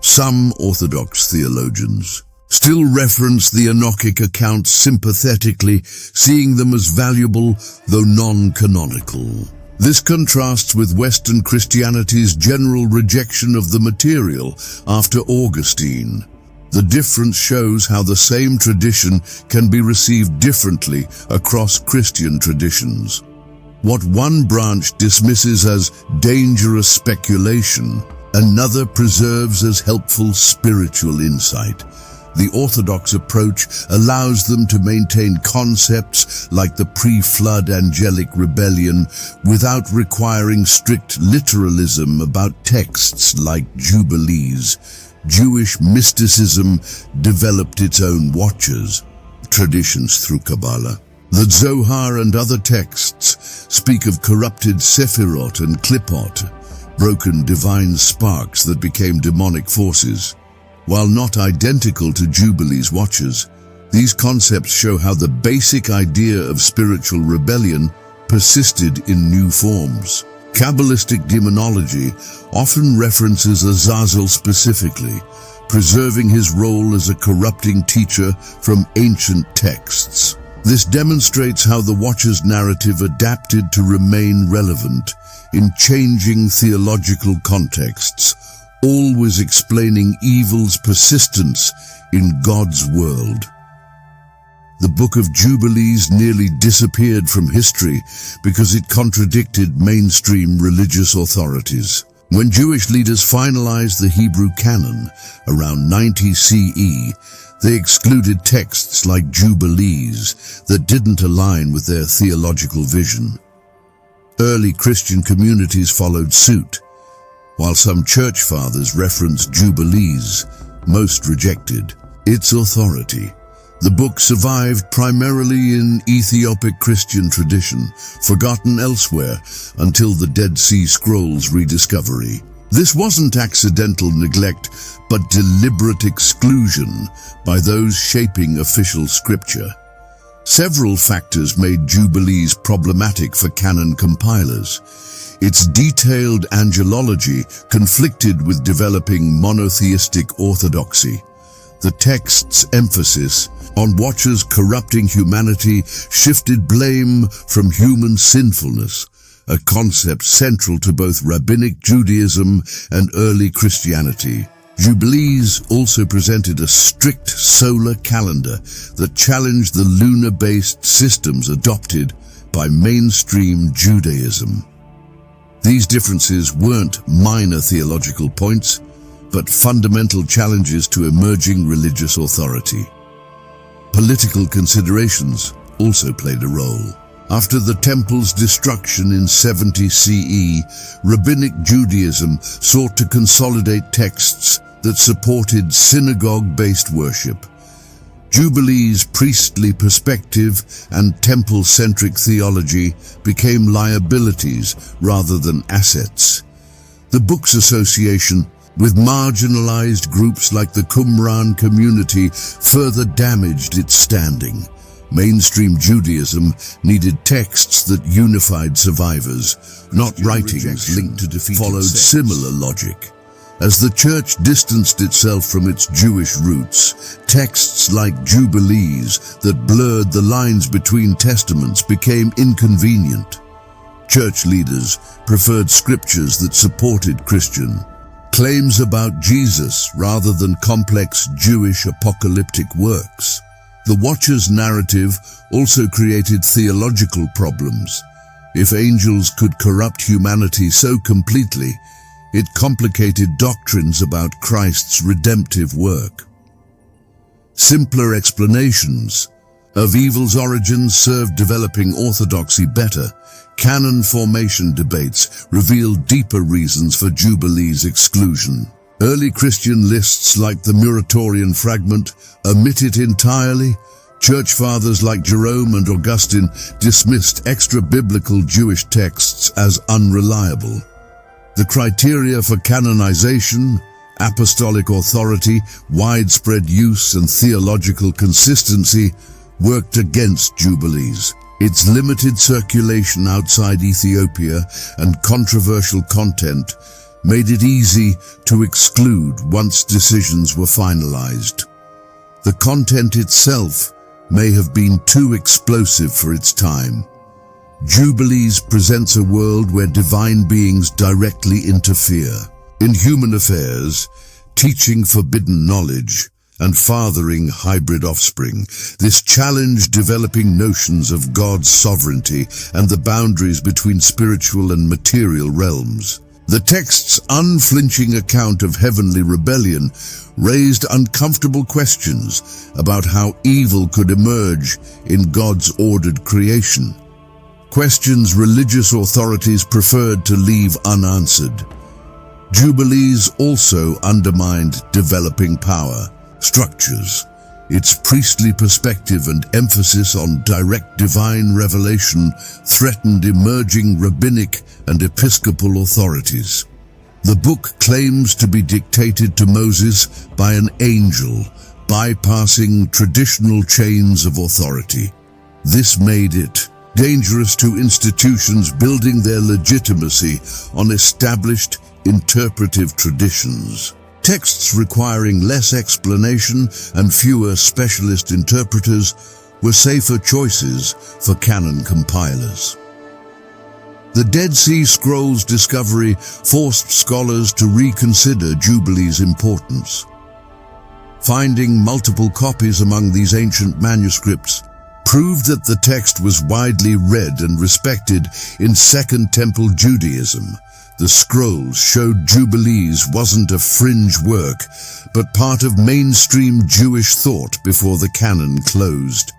Some Orthodox theologians still reference the Enochic accounts sympathetically, seeing them as valuable though non-canonical. This contrasts with Western Christianity's general rejection of the material after Augustine. The difference shows how the same tradition can be received differently across Christian traditions. What one branch dismisses as dangerous speculation, another preserves as helpful spiritual insight. The Orthodox approach allows them to maintain concepts like the pre-flood angelic rebellion without requiring strict literalism about texts like Jubilees. Jewish mysticism developed its own watchers, traditions through Kabbalah. The Zohar and other texts speak of corrupted Sephirot and Klippot, broken divine sparks that became demonic forces. While not identical to Jubilees watchers, these concepts show how the basic idea of spiritual rebellion persisted in new forms. Kabbalistic demonology often references Azazel specifically, preserving his role as a corrupting teacher from ancient texts. This demonstrates how the Watcher's narrative adapted to remain relevant in changing theological contexts, always explaining evil's persistence in God's world. The Book of Jubilees nearly disappeared from history because it contradicted mainstream religious authorities. When Jewish leaders finalized the Hebrew canon around 90 CE, they excluded texts like Jubilees that didn't align with their theological vision. Early Christian communities followed suit, while some church fathers referenced Jubilees, most rejected its authority. The book survived primarily in Ethiopic Christian tradition, forgotten elsewhere until the Dead Sea Scrolls rediscovery. This wasn't accidental neglect, but deliberate exclusion by those shaping official scripture. Several factors made Jubilees problematic for canon compilers. Its detailed angelology conflicted with developing monotheistic orthodoxy. The text's emphasis on watchers corrupting humanity shifted blame from human sinfulness, a concept central to both Rabbinic Judaism and early Christianity. Jubilees also presented a strict solar calendar that challenged the lunar-based systems adopted by mainstream Judaism. These differences weren't minor theological points, but fundamental challenges to emerging religious authority. Political considerations also played a role. After the temple's destruction in 70 CE, Rabbinic Judaism sought to consolidate texts that supported synagogue-based worship. Jubilees' priestly perspective and temple-centric theology became liabilities rather than assets. The book's association with marginalized groups like the Qumran community further damaged its standing. Mainstream Judaism needed texts that unified survivors, not writings linked to defeated sects. Followed similar logic. As the church distanced itself from its Jewish roots, texts like Jubilees that blurred the lines between testaments became inconvenient. Church leaders preferred scriptures that supported Christian claims about Jesus rather than complex Jewish apocalyptic works. The Watcher's narrative also created theological problems. If angels could corrupt humanity so completely, it complicated doctrines about Christ's redemptive work. Simpler explanations of evil's origins served developing orthodoxy better. Canon formation debates revealed deeper reasons for Jubilees' exclusion. Early Christian lists like the Muratorian fragment omit it entirely. Church fathers like Jerome and Augustine dismissed extra-biblical Jewish texts as unreliable. The criteria for canonization, apostolic authority, widespread use, and theological consistency worked against Jubilees. Its limited circulation outside Ethiopia and controversial content made it easy to exclude once decisions were finalized. The content itself may have been too explosive for its time. Jubilees presents a world where divine beings directly interfere in human affairs, teaching forbidden knowledge, and fathering hybrid offspring. This challenged developing notions of God's sovereignty and the boundaries between spiritual and material realms. The text's unflinching account of heavenly rebellion raised uncomfortable questions about how evil could emerge in God's ordered creation. Questions religious authorities preferred to leave unanswered. Jubilees also undermined developing power structures. Its priestly perspective and emphasis on direct divine revelation threatened emerging rabbinic and episcopal authorities. The book claims to be dictated to Moses by an angel, bypassing traditional chains of authority. This made it dangerous to institutions building their legitimacy on established interpretive traditions. Texts requiring less explanation and fewer specialist interpreters were safer choices for canon compilers. The Dead Sea Scrolls discovery forced scholars to reconsider Jubilees' importance. Finding multiple copies among these ancient manuscripts proved that the text was widely read and respected in Second Temple Judaism. The scrolls showed Jubilees wasn't a fringe work, but part of mainstream Jewish thought before the canon closed.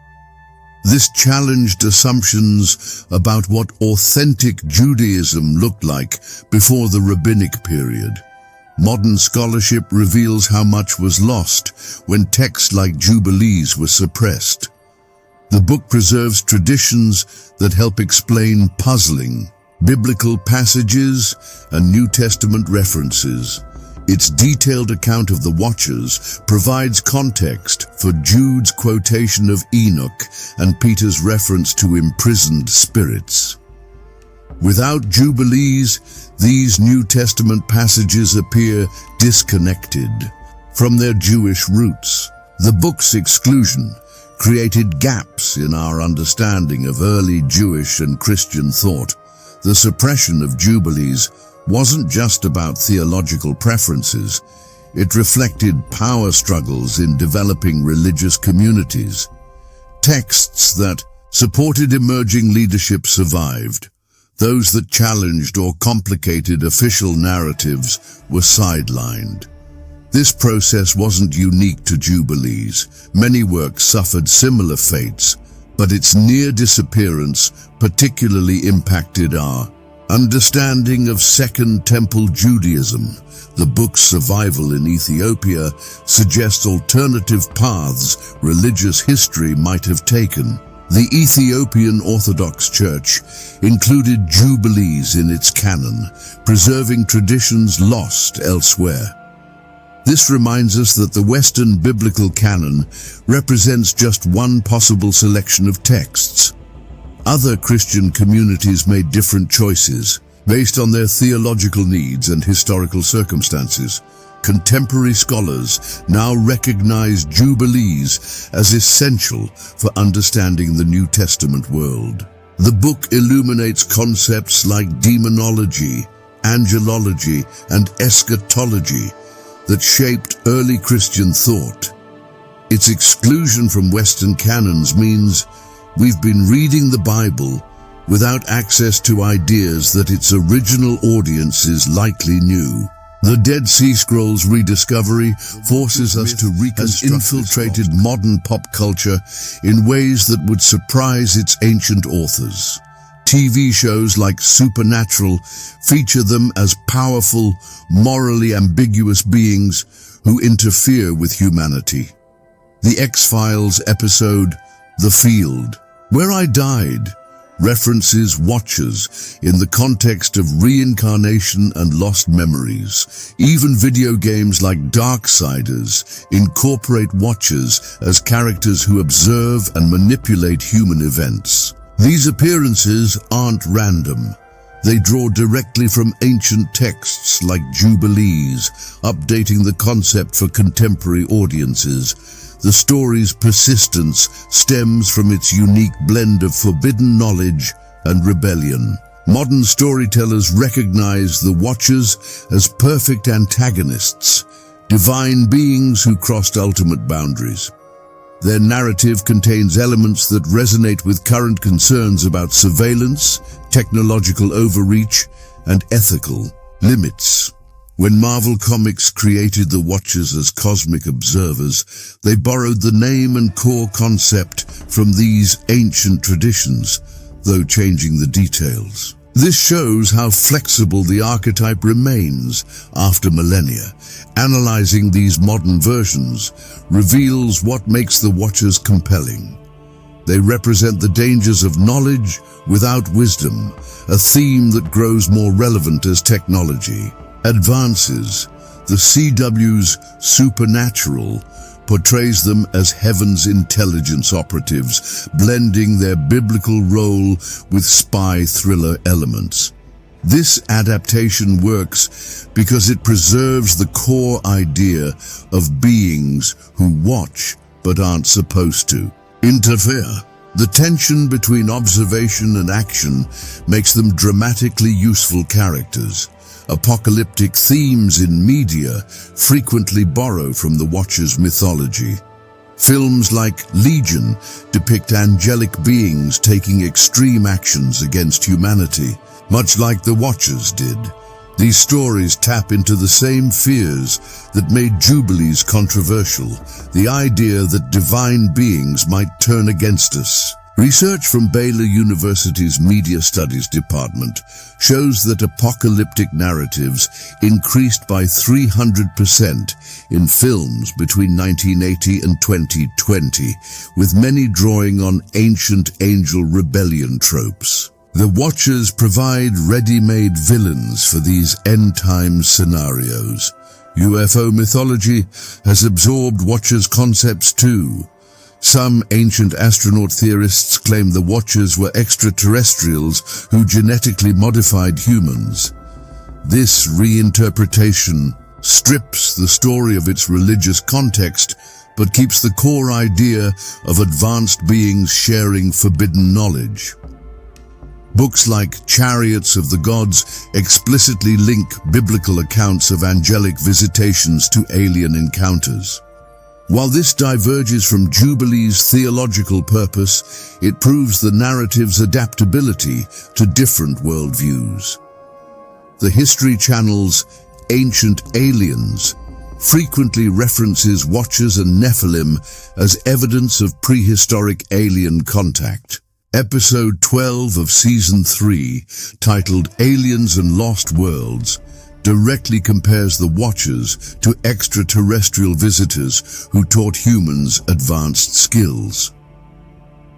This challenged assumptions about what authentic Judaism looked like before the rabbinic period. Modern scholarship reveals how much was lost when texts like Jubilees were suppressed. The book preserves traditions that help explain puzzling biblical passages and New Testament references. Its detailed account of the Watchers provides context for Jude's quotation of Enoch and Peter's reference to imprisoned spirits. Without Jubilees, these New Testament passages appear disconnected from their Jewish roots. The book's exclusion created gaps in our understanding of early Jewish and Christian thought. The suppression of Jubilees wasn't just about theological preferences. It reflected power struggles in developing religious communities. Texts that supported emerging leadership survived. Those that challenged or complicated official narratives were sidelined. This process wasn't unique to Jubilees. Many works suffered similar fates, but its near disappearance particularly impacted our understanding of Second Temple Judaism. The book's survival in Ethiopia suggests alternative paths religious history might have taken. The Ethiopian Orthodox Church included Jubilees in its canon, preserving traditions lost elsewhere. This reminds us that the Western biblical canon represents just one possible selection of texts. Other Christian communities made different choices based on their theological needs and historical circumstances. Contemporary scholars now recognize Jubilees as essential for understanding the New Testament world. The book illuminates concepts like demonology, angelology, and eschatology that shaped early Christian thought. Its exclusion from Western canons means we've been reading the Bible without access to ideas that its original audiences likely knew. The Dead Sea Scrolls rediscovery forces us to reconstruct has infiltrated modern pop culture in ways that would surprise its ancient authors. TV shows like Supernatural feature them as powerful, morally ambiguous beings who interfere with humanity. The X-Files episode, The Field, Where I Died, references Watchers in the context of reincarnation and lost memories. Even video games like Darksiders incorporate Watchers as characters who observe and manipulate human events. These appearances aren't random. They draw directly from ancient texts like Jubilees, updating the concept for contemporary audiences. The story's persistence stems from its unique blend of forbidden knowledge and rebellion. Modern storytellers recognize the Watchers as perfect antagonists, divine beings who crossed ultimate boundaries. Their narrative contains elements that resonate with current concerns about surveillance, technological overreach, and ethical limits. When Marvel Comics created the Watchers as cosmic observers, they borrowed the name and core concept from these ancient traditions, though changing the details. This shows how flexible the archetype remains after millennia. Analyzing these modern versions reveals what makes the Watchers compelling. They represent the dangers of knowledge without wisdom, a theme that grows more relevant as technology advances. The CW's Supernatural portrays them as heaven's intelligence operatives, blending their biblical role with spy thriller elements. This adaptation works because it preserves the core idea of beings who watch but aren't supposed to interfere. The tension between observation and action makes them dramatically useful characters. Apocalyptic themes in media frequently borrow from the Watchers' mythology. Films like Legion depict angelic beings taking extreme actions against humanity, much like the Watchers did. These stories tap into the same fears that made Jubilees controversial, the idea that divine beings might turn against us. Research from Baylor University's Media Studies Department shows that apocalyptic narratives increased by 300% in films between 1980 and 2020, with many drawing on ancient angel rebellion tropes. The Watchers provide ready-made villains for these end-time scenarios. UFO mythology has absorbed Watchers concepts too. Some ancient astronaut theorists claim the Watchers were extraterrestrials who genetically modified humans. This reinterpretation strips the story of its religious context, but keeps the core idea of advanced beings sharing forbidden knowledge. Books like Chariots of the Gods explicitly link biblical accounts of angelic visitations to alien encounters. While this diverges from Jubilees' theological purpose, it proves the narrative's adaptability to different worldviews. The History Channel's Ancient Aliens frequently references Watchers and Nephilim as evidence of prehistoric alien contact. Episode 12 of Season 3, titled Aliens and Lost Worlds, directly compares the Watchers to extraterrestrial visitors who taught humans advanced skills.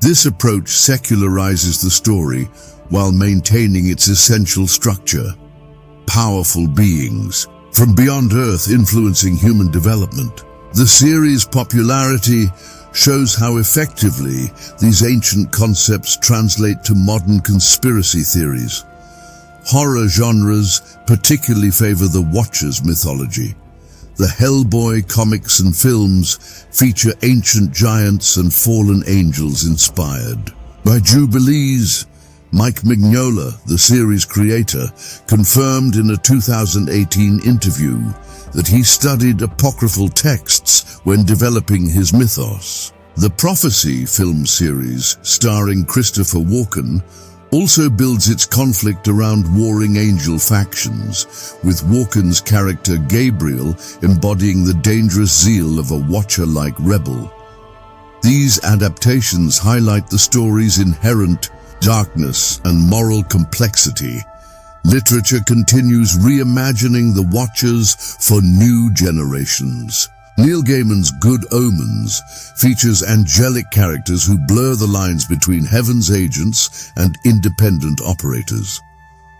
This approach secularizes the story while maintaining its essential structure. Powerful beings from beyond Earth influencing human development. The series' popularity shows how effectively these ancient concepts translate to modern conspiracy theories. Horror genres particularly favor the Watchers mythology. The Hellboy comics and films feature ancient giants and fallen angels inspired by Jubilees. Mike Mignola, the series creator, confirmed in a 2018 interview that he studied apocryphal texts when developing his mythos. The Prophecy film series, starring Christopher Walken, also builds its conflict around warring angel factions, with Walken's character Gabriel embodying the dangerous zeal of a Watcher-like rebel. These adaptations highlight the story's inherent darkness and moral complexity. Literature continues reimagining the Watchers for new generations. Neil Gaiman's Good Omens features angelic characters who blur the lines between heaven's agents and independent operators.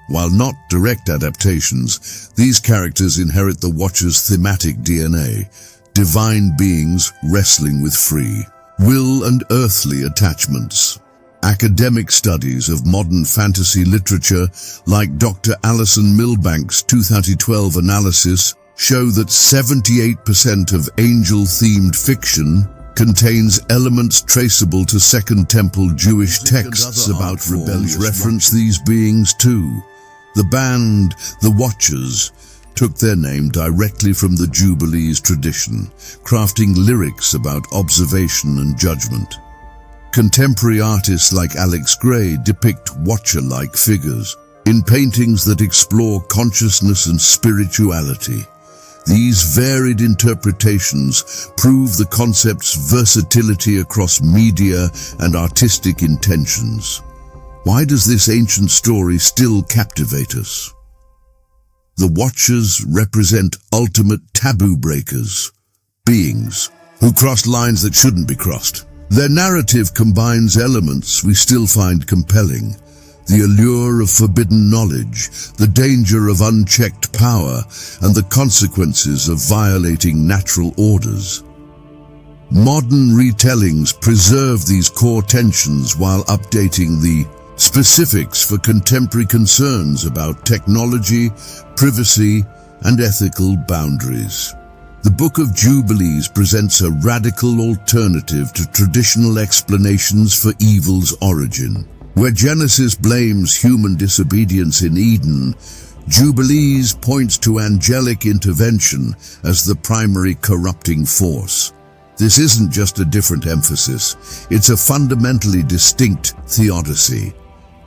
While not direct adaptations, these characters inherit the Watcher's thematic DNA, divine beings wrestling with free will and earthly attachments. Academic studies of modern fantasy literature, like Dr. Alison Milbank's 2012 analysis, show that 78% of angel-themed fiction contains elements traceable to Second Temple Jewish texts about rebellion. Reference these beings too. The band, The Watchers, took their name directly from the Jubilees tradition, crafting lyrics about observation and judgment. Contemporary artists like Alex Gray depict watcher-like figures in paintings that explore consciousness and spirituality. These varied interpretations prove the concept's versatility across media and artistic intentions. Why does this ancient story still captivate us? The Watchers represent ultimate taboo breakers, beings who crossed lines that shouldn't be crossed. Their narrative combines elements we still find compelling: the allure of forbidden knowledge, the danger of unchecked power, and the consequences of violating natural orders. Modern retellings preserve these core tensions while updating the specifics for contemporary concerns about technology, privacy, and ethical boundaries. The Book of Jubilees presents a radical alternative to traditional explanations for evil's origin. Where Genesis blames human disobedience in Eden, Jubilees points to angelic intervention as the primary corrupting force. This isn't just a different emphasis, it's a fundamentally distinct theodicy.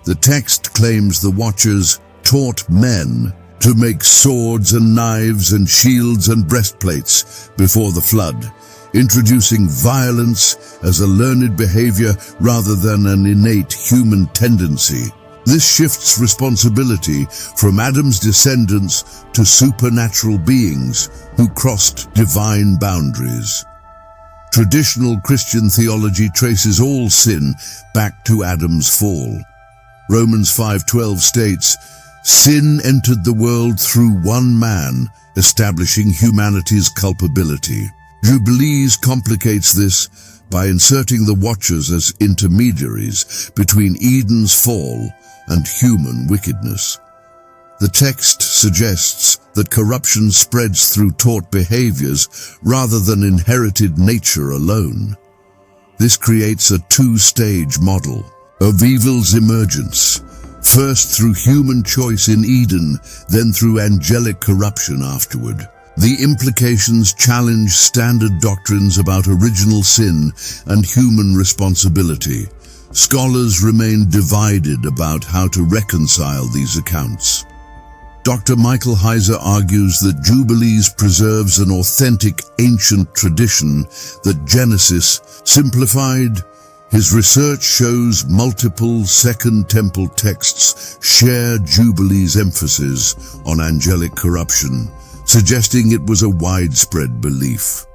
The text claims the Watchers taught men to make swords and knives and shields and breastplates before the flood, introducing violence as a learned behavior rather than an innate human tendency. This shifts responsibility from Adam's descendants to supernatural beings who crossed divine boundaries. Traditional Christian theology traces all sin back to Adam's fall. Romans 5:12 states, "Sin entered the world through one man, establishing humanity's culpability." Jubilees complicates this by inserting the Watchers as intermediaries between Eden's fall and human wickedness. The text suggests that corruption spreads through taught behaviors rather than inherited nature alone. This creates a two-stage model of evil's emergence, first through human choice in Eden, then through angelic corruption afterward. The implications challenge standard doctrines about original sin and human responsibility. Scholars remain divided about how to reconcile these accounts. Dr. Michael Heiser argues that Jubilees preserves an authentic ancient tradition that Genesis simplified. His research shows multiple Second Temple texts share Jubilees' emphasis on angelic corruption, suggesting it was a widespread belief.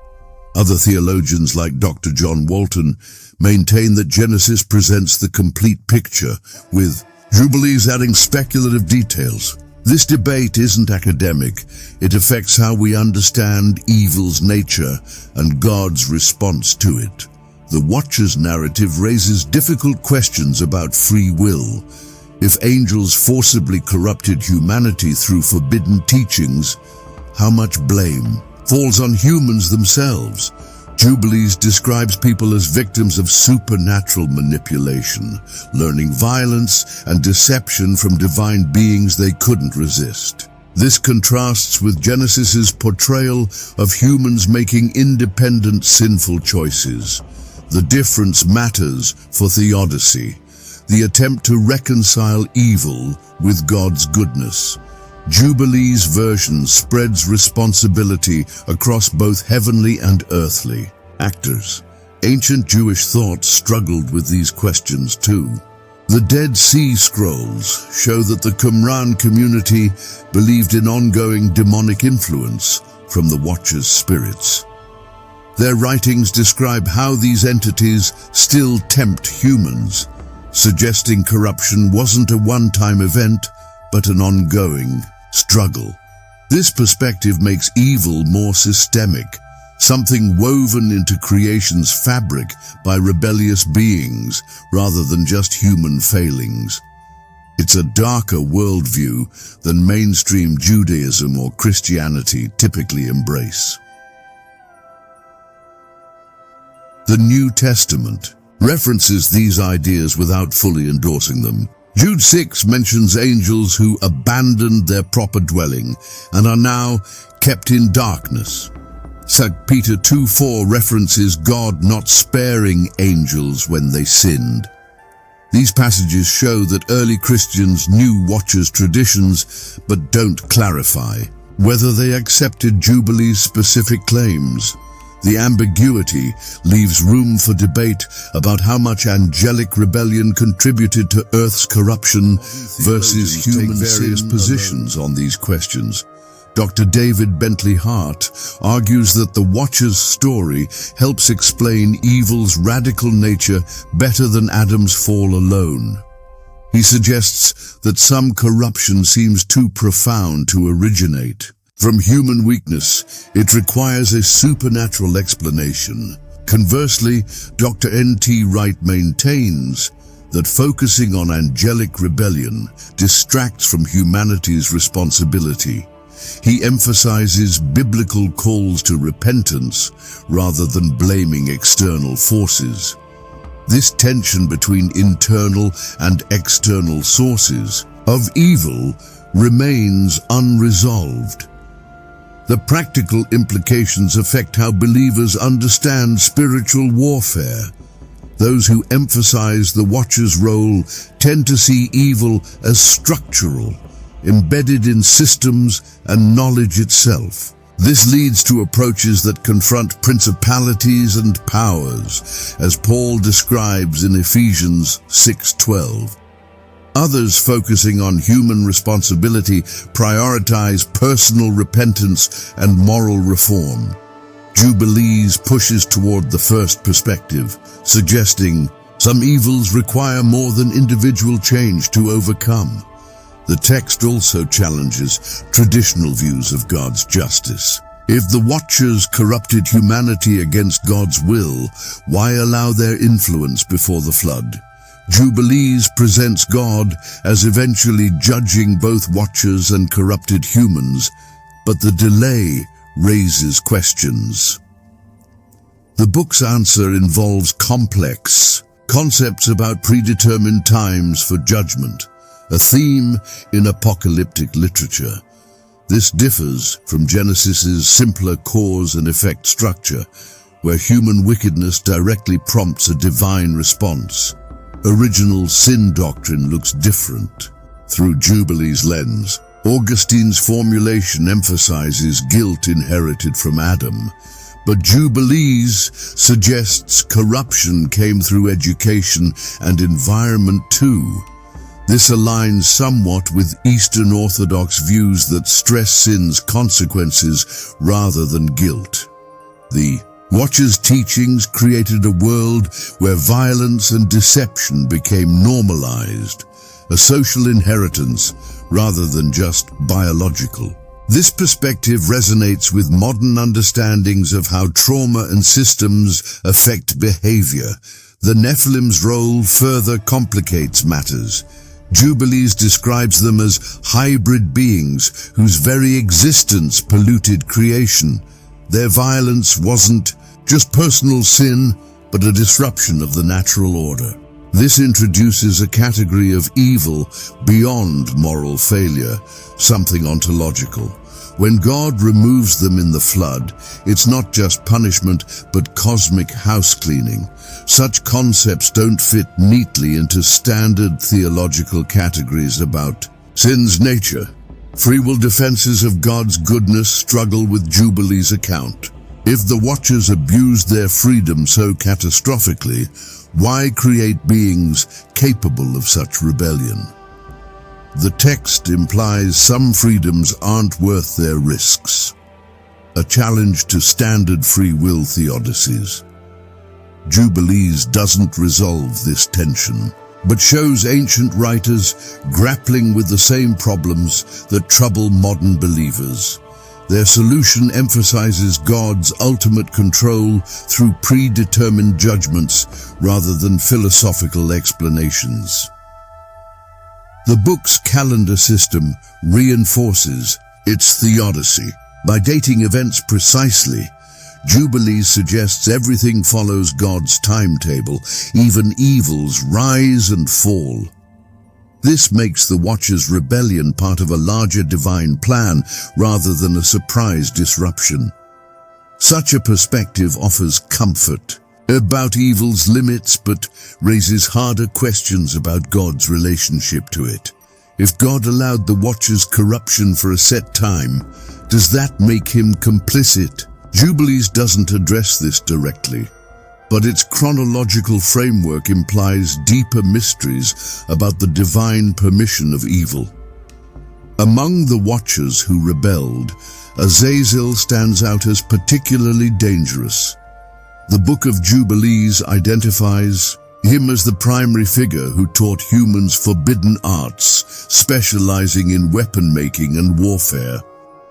Other theologians like Dr. John Walton maintain that Genesis presents the complete picture, with Jubilees adding speculative details. This debate isn't academic. It affects how we understand evil's nature and God's response to it. The Watcher's narrative raises difficult questions about free will. If angels forcibly corrupted humanity through forbidden teachings, how much blame falls on humans themselves? Jubilees describes people as victims of supernatural manipulation, learning violence and deception from divine beings they couldn't resist. This contrasts with Genesis's portrayal of humans making independent sinful choices. The difference matters for theodicy, the attempt to reconcile evil with God's goodness. Jubilees' version spreads responsibility across both heavenly and earthly actors. Ancient Jewish thought struggled with these questions too. The Dead Sea Scrolls show that the Qumran community believed in ongoing demonic influence from the Watchers' spirits. Their writings describe how these entities still tempt humans, suggesting corruption wasn't a one-time event, but an ongoing struggle. This perspective makes evil more systemic, something woven into creation's fabric by rebellious beings rather than just human failings. It's a darker worldview than mainstream Judaism or Christianity typically embrace. The New Testament references these ideas without fully endorsing them. Jude 6 mentions angels who abandoned their proper dwelling and are now kept in darkness. 2 Peter 2:4 references God not sparing angels when they sinned. These passages show that early Christians knew Watchers' traditions but don't clarify whether they accepted Jubilees' specific claims. The ambiguity leaves room for debate about how much angelic rebellion contributed to Earth's corruption versus human various positions on these questions. Dr. David Bentley Hart argues that the Watcher's story helps explain evil's radical nature better than Adam's fall alone. He suggests that some corruption seems too profound to originate from human weakness. It requires a supernatural explanation. Conversely, Dr. N.T. Wright maintains that focusing on angelic rebellion distracts from humanity's responsibility. He emphasizes biblical calls to repentance rather than blaming external forces. This tension between internal and external sources of evil remains unresolved. The practical implications affect how believers understand spiritual warfare. Those who emphasize the Watcher's role tend to see evil as structural, embedded in systems and knowledge itself. This leads to approaches that confront principalities and powers, as Paul describes in Ephesians 6:12. Others, focusing on human responsibility, prioritize personal repentance and moral reform. Jubilees pushes toward the first perspective, suggesting some evils require more than individual change to overcome. The text also challenges traditional views of God's justice. If the Watchers corrupted humanity against God's will, why allow their influence before the flood? Jubilees presents God as eventually judging both Watchers and corrupted humans, but the delay raises questions. The book's answer involves complex concepts about predetermined times for judgment, a theme in apocalyptic literature. This differs from Genesis's simpler cause and effect structure, where human wickedness directly prompts a divine response. Original sin doctrine looks different. Through Jubilees' lens, Augustine's formulation emphasizes guilt inherited from Adam, but Jubilees suggests corruption came through education and environment too. This aligns somewhat with Eastern Orthodox views that stress sin's consequences rather than guilt. The Watchers' teachings created a world where violence and deception became normalized, a social inheritance rather than just biological. This perspective resonates with modern understandings of how trauma and systems affect behavior. The Nephilim's role further complicates matters. Jubilees describes them as hybrid beings whose very existence polluted creation. Their violence wasn't just personal sin, but a disruption of the natural order. This introduces a category of evil beyond moral failure, something ontological. When God removes them in the flood, it's not just punishment, but cosmic house cleaning. Such concepts don't fit neatly into standard theological categories about sin's nature. Free will defenses of God's goodness struggle with Jubilees' account. If the Watchers abused their freedom so catastrophically, why create beings capable of such rebellion? The text implies some freedoms aren't worth their risks, a challenge to standard free will theodicies. Jubilees doesn't resolve this tension, but shows ancient writers grappling with the same problems that trouble modern believers. Their solution emphasizes God's ultimate control through predetermined judgments rather than philosophical explanations. The book's calendar system reinforces its theodicy. By dating events precisely, Jubilees suggests everything follows God's timetable, even evils rise and fall. This makes the Watcher's rebellion part of a larger divine plan rather than a surprise disruption. Such a perspective offers comfort about evil's limits, but raises harder questions about God's relationship to it. If God allowed the Watcher's corruption for a set time, does that make him complicit? Jubilees doesn't address this directly, but its chronological framework implies deeper mysteries about the divine permission of evil. Among the Watchers who rebelled, Azazel stands out as particularly dangerous. The Book of Jubilees identifies him as the primary figure who taught humans forbidden arts, specializing in weapon making and warfare.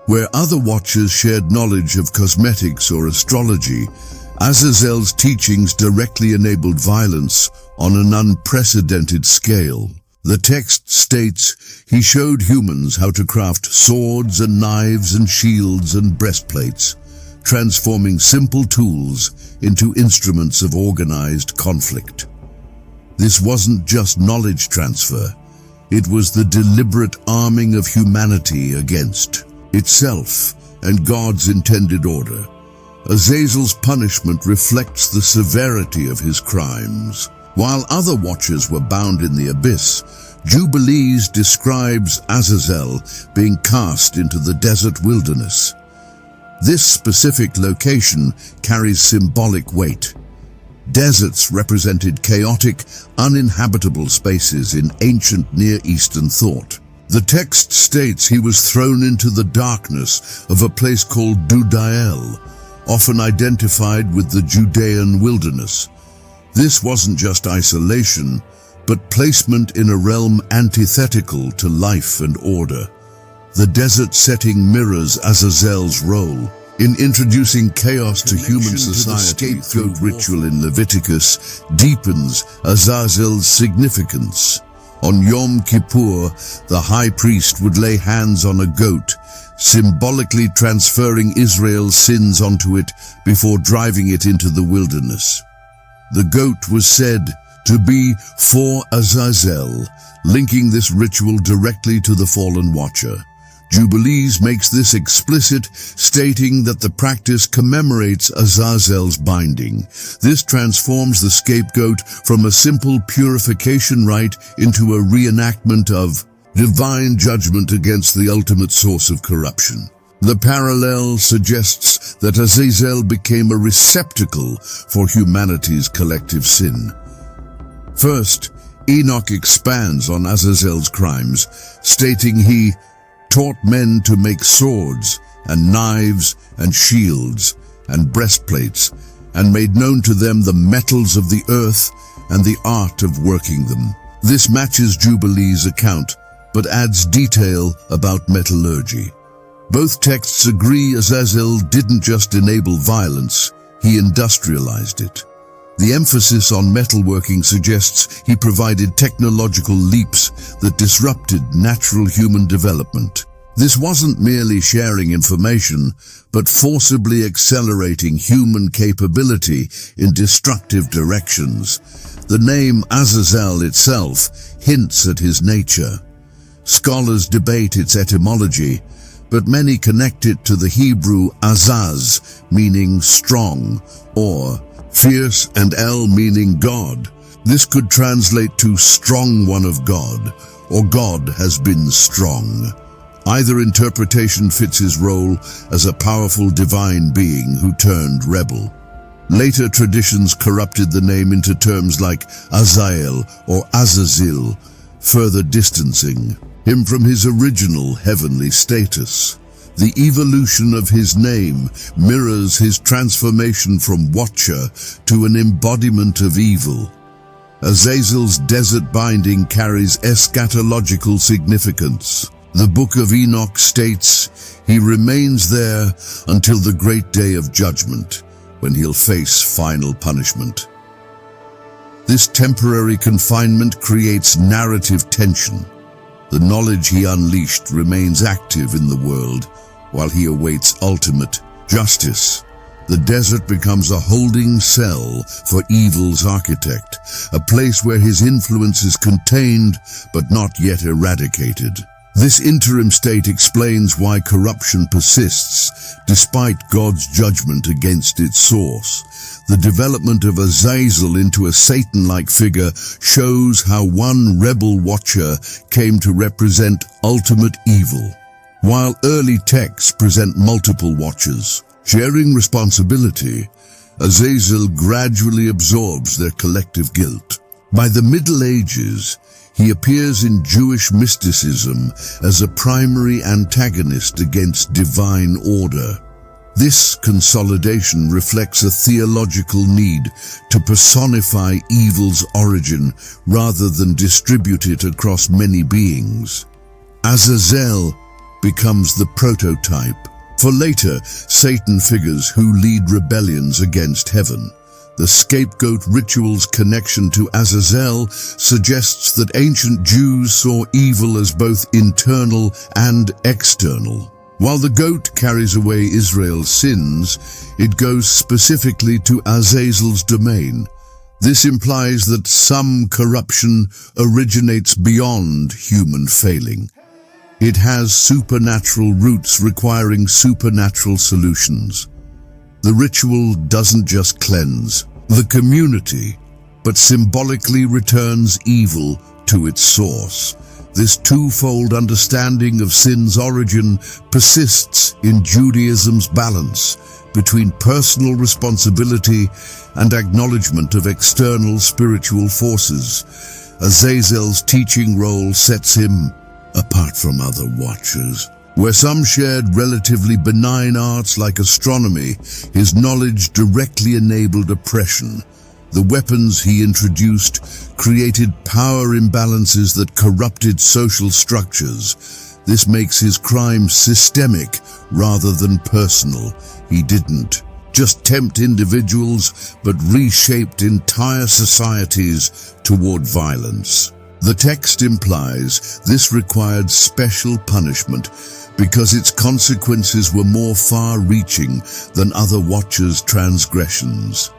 Where other Watchers shared knowledge of cosmetics or astrology, Azazel's teachings directly enabled violence on an unprecedented scale. The text states he showed humans how to craft swords and knives and shields and breastplates, transforming simple tools into instruments of organized conflict. This wasn't just knowledge transfer, it was the deliberate arming of humanity against itself and God's intended order. Azazel's punishment reflects the severity of his crimes. While other Watchers were bound in the abyss, Jubilees describes Azazel being cast into the desert wilderness. This specific location carries symbolic weight. Deserts represented chaotic, uninhabitable spaces in ancient Near Eastern thought. The text states he was thrown into the darkness of a place called Dudael, often identified with the Judean wilderness. This wasn't just isolation, but placement in a realm antithetical to life and order. The desert setting mirrors Azazel's role in introducing chaos to human society. The scapegoat ritual in Leviticus deepens Azazel's significance. On Yom Kippur, the high priest would lay hands on a goat, symbolically transferring Israel's sins onto it before driving it into the wilderness. The goat was said to be for Azazel, linking this ritual directly to the fallen Watcher. Jubilees makes this explicit, stating that the practice commemorates Azazel's binding. This transforms the scapegoat from a simple purification rite into a reenactment of divine judgment against the ultimate source of corruption. The parallel suggests that Azazel became a receptacle for humanity's collective sin. First, Enoch expands on Azazel's crimes, stating he taught men to make swords and knives and shields and breastplates, and made known to them the metals of the earth and the art of working them. This matches Jubilees' account, but adds detail about metallurgy. Both texts agree Azazel didn't just enable violence, he industrialized it. The emphasis on metalworking suggests he provided technological leaps that disrupted natural human development. This wasn't merely sharing information, but forcibly accelerating human capability in destructive directions. The name Azazel itself hints at his nature. Scholars debate its etymology, but many connect it to the Hebrew azaz, meaning strong, or fierce, and El meaning God. This could translate to strong one of God, or God has been strong. Either interpretation fits his role as a powerful divine being who turned rebel. Later traditions corrupted the name into terms like Azael or Azazel, further distancing him from his original heavenly status. The evolution of his name mirrors his transformation from Watcher to an embodiment of evil. Azazel's desert binding carries eschatological significance. The Book of Enoch states he remains there until the great day of judgment, when he'll face final punishment. This temporary confinement creates narrative tension. The knowledge he unleashed remains active in the world while he awaits ultimate justice. The desert becomes a holding cell for evil's architect, a place where his influence is contained but not yet eradicated. This interim state explains why corruption persists despite God's judgment against its source. The development of Azazel into a Satan-like figure shows how one rebel watcher came to represent ultimate evil, while early texts present multiple watchers. Sharing responsibility, Azazel gradually absorbs their collective guilt. By the Middle Ages, he appears in Jewish mysticism as a primary antagonist against divine order. This consolidation reflects a theological need to personify evil's origin rather than distribute it across many beings. Azazel becomes the prototype for later Satan figures who lead rebellions against heaven. The scapegoat ritual's connection to Azazel suggests that ancient Jews saw evil as both internal and external. While the goat carries away Israel's sins, it goes specifically to Azazel's domain. This implies that some corruption originates beyond human failing. It has supernatural roots requiring supernatural solutions. The ritual doesn't just cleanse the community, but symbolically returns evil to its source. This twofold understanding of sin's origin persists in Judaism's balance between personal responsibility and acknowledgement of external spiritual forces. Azazel's teaching role sets him apart from other watchers. Where some shared relatively benign arts like astronomy, his knowledge directly enabled oppression. The weapons he introduced created power imbalances that corrupted social structures. This makes his crime systemic rather than personal. He didn't just tempt individuals, but reshaped entire societies toward violence. The text implies this required special punishment because its consequences were more far-reaching than other watchers' transgressions.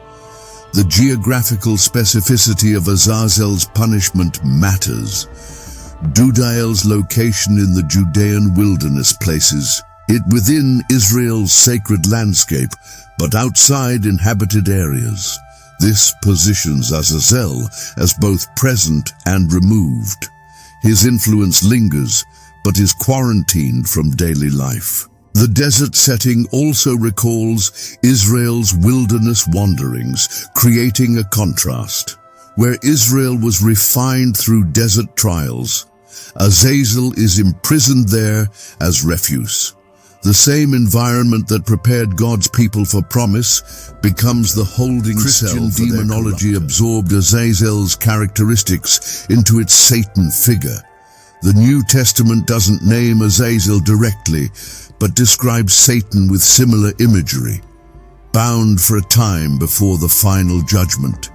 The geographical specificity of Azazel's punishment matters. Dudael's location in the Judean wilderness places it within Israel's sacred landscape, but outside inhabited areas. This positions Azazel as both present and removed. His influence lingers, but is quarantined from daily life. The desert setting also recalls Israel's wilderness wanderings, creating a contrast. Where Israel was refined through desert trials, Azazel is imprisoned there as refuse. The same environment that prepared God's people for promise becomes the holding cell. Christian demonology absorbed Azazel's characteristics into its Satan figure. The New Testament doesn't name Azazel directly, but describes Satan with similar imagery, bound for a time before the final judgment.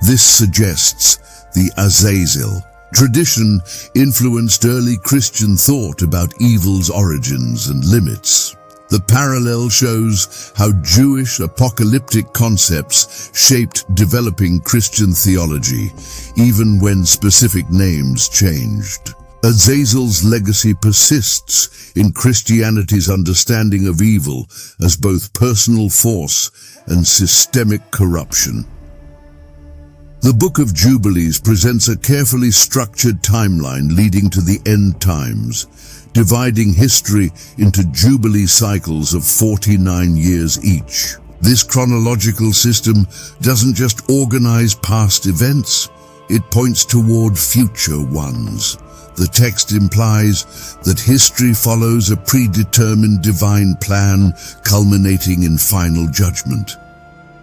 This suggests the Azazel tradition influenced early Christian thought about evil's origins and limits. The parallel shows how Jewish apocalyptic concepts shaped developing Christian theology, even when specific names changed. Azazel's legacy persists in Christianity's understanding of evil as both personal force and systemic corruption. The Book of Jubilees presents a carefully structured timeline leading to the end times, dividing history into Jubilee cycles of 49 years each. This chronological system doesn't just organize past events, it points toward future ones. The text implies that history follows a predetermined divine plan culminating in final judgment.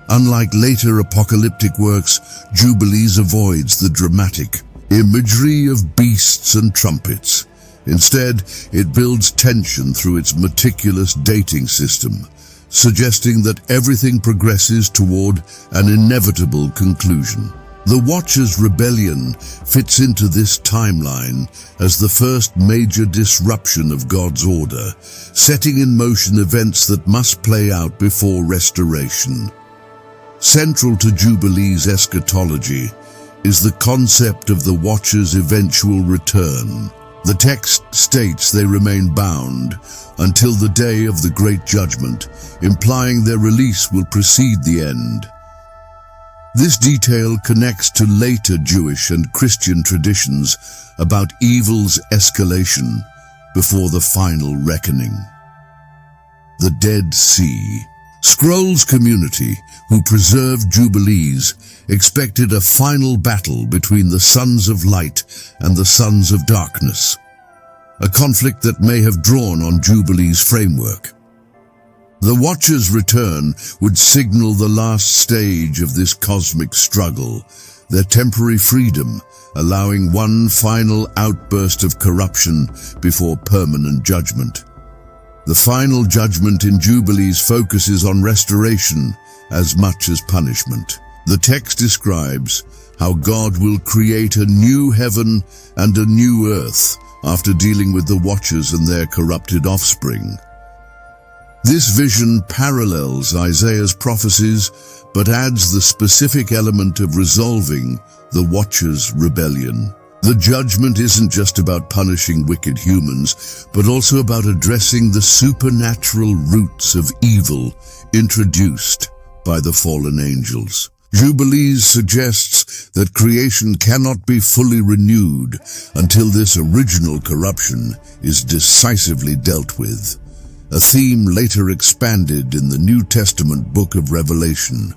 Unlike later apocalyptic works, Jubilees avoids the dramatic imagery of beasts and trumpets. Instead, it builds tension through its meticulous dating system, suggesting that everything progresses toward an inevitable conclusion. The Watchers' rebellion fits into this timeline as the first major disruption of God's order, setting in motion events that must play out before restoration. Central to Jubilees' eschatology is the concept of the Watchers' eventual return. The text states they remain bound until the day of the Great Judgment, implying their release will precede the end. This detail connects to later Jewish and Christian traditions about evil's escalation before the final reckoning. The Dead Sea. Scrolls community, who preserved Jubilees, expected a final battle between the sons of light and the sons of darkness, a conflict that may have drawn on Jubilees' framework. The Watchers' return would signal the last stage of this cosmic struggle, their temporary freedom, allowing one final outburst of corruption before permanent judgment. The final judgment in Jubilees focuses on restoration as much as punishment. The text describes how God will create a new heaven and a new earth after dealing with the Watchers and their corrupted offspring. This vision parallels Isaiah's prophecies, but adds the specific element of resolving the Watchers' rebellion. The judgment isn't just about punishing wicked humans, but also about addressing the supernatural roots of evil introduced by the fallen angels. Jubilees suggests that creation cannot be fully renewed until this original corruption is decisively dealt with, a theme later expanded in the New Testament book of Revelation.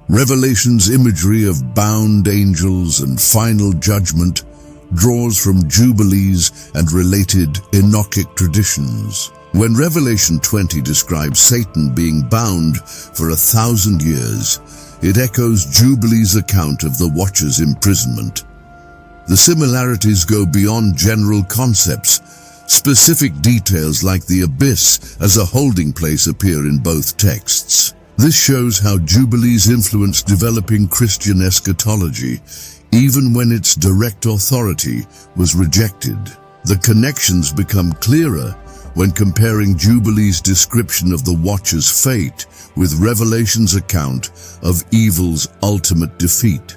Revelation's imagery of bound angels and final judgment draws from Jubilees and related Enochic traditions. When Revelation 20 describes Satan being bound for 1,000 years, it echoes Jubilees' account of the Watchers' imprisonment. The similarities go beyond general concepts. Specific details like the abyss as a holding place appear in both texts. This shows how Jubilees influenced developing Christian eschatology, even when its direct authority was rejected. The connections become clearer when comparing Jubilees' description of the Watchers' fate with Revelation's account of evil's ultimate defeat.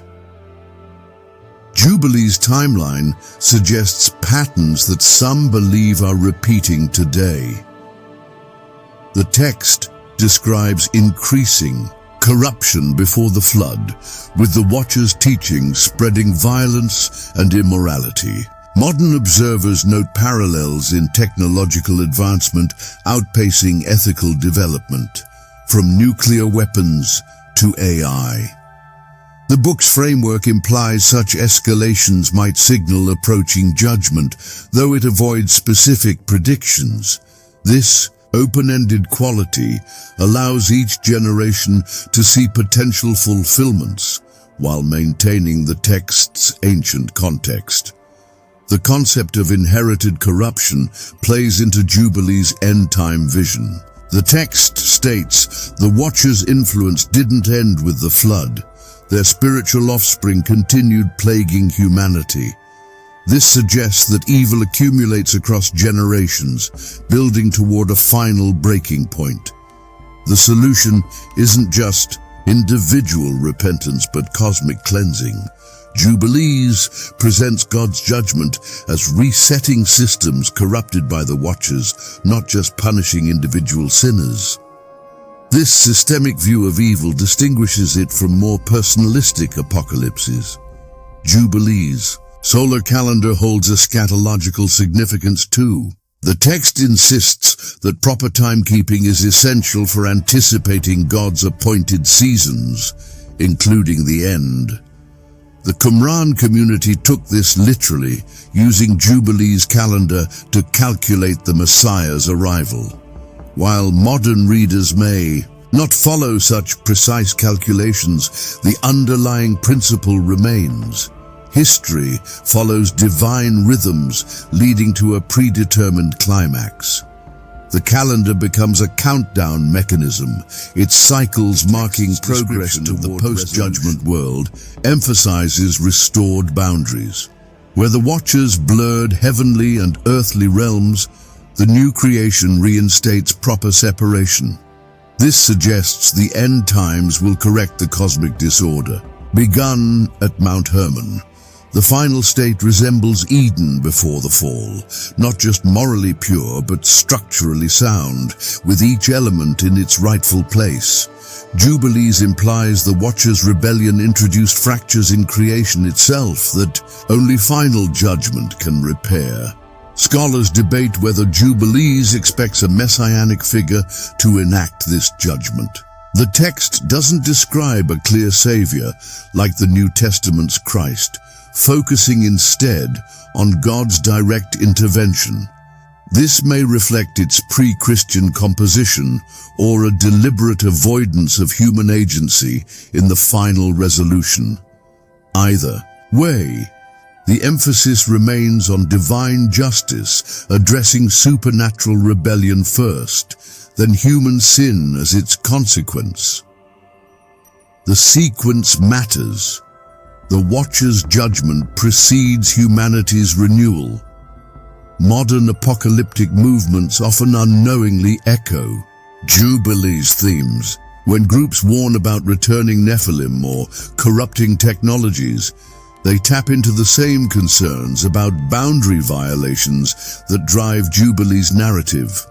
Jubilees' timeline suggests patterns that some believe are repeating today. The text describes increasing corruption before the flood, with the Watchers' teaching spreading violence and immorality. Modern observers note parallels in technological advancement outpacing ethical development, from nuclear weapons to AI. The book's framework implies such escalations might signal approaching judgment, though it avoids specific predictions. This open-ended quality allows each generation to see potential fulfillments while maintaining the text's ancient context. The concept of inherited corruption plays into Jubilees' end-time vision. The text states the Watchers' influence didn't end with the flood. Their spiritual offspring continued plaguing humanity. This suggests that evil accumulates across generations, building toward a final breaking point. The solution isn't just individual repentance but cosmic cleansing. Jubilees presents God's judgment as resetting systems corrupted by the Watchers, not just punishing individual sinners. This systemic view of evil distinguishes it from more personalistic apocalypses. Jubilees' solar calendar holds eschatological significance too. The text insists that proper timekeeping is essential for anticipating God's appointed seasons, including the end. The Qumran community took this literally, using Jubilees' calendar to calculate the Messiah's arrival. While modern readers may not follow such precise calculations, the underlying principle remains. History follows divine rhythms leading to a predetermined climax. The calendar becomes a countdown mechanism, its cycles marking progress of the post-judgment world, emphasizes restored boundaries. Where the Watchers blurred heavenly and earthly realms, the new creation reinstates proper separation. This suggests the end times will correct the cosmic disorder. Begun at Mount Hermon, the final state resembles Eden before the fall, not just morally pure but structurally sound, with each element in its rightful place. Jubilees implies the Watchers' rebellion introduced fractures in creation itself that only final judgment can repair. Scholars debate whether Jubilees expects a messianic figure to enact this judgment. The text doesn't describe a clear savior like the New Testament's Christ, focusing instead on God's direct intervention. This may reflect its pre-Christian composition or a deliberate avoidance of human agency in the final resolution. Either way, the emphasis remains on divine justice, addressing supernatural rebellion first, then human sin as its consequence. The sequence matters. The Watcher's judgment precedes humanity's renewal. Modern apocalyptic movements often unknowingly echo Jubilees themes. When groups warn about returning Nephilim or corrupting technologies, they tap into the same concerns about boundary violations that drive Jubilees' narrative.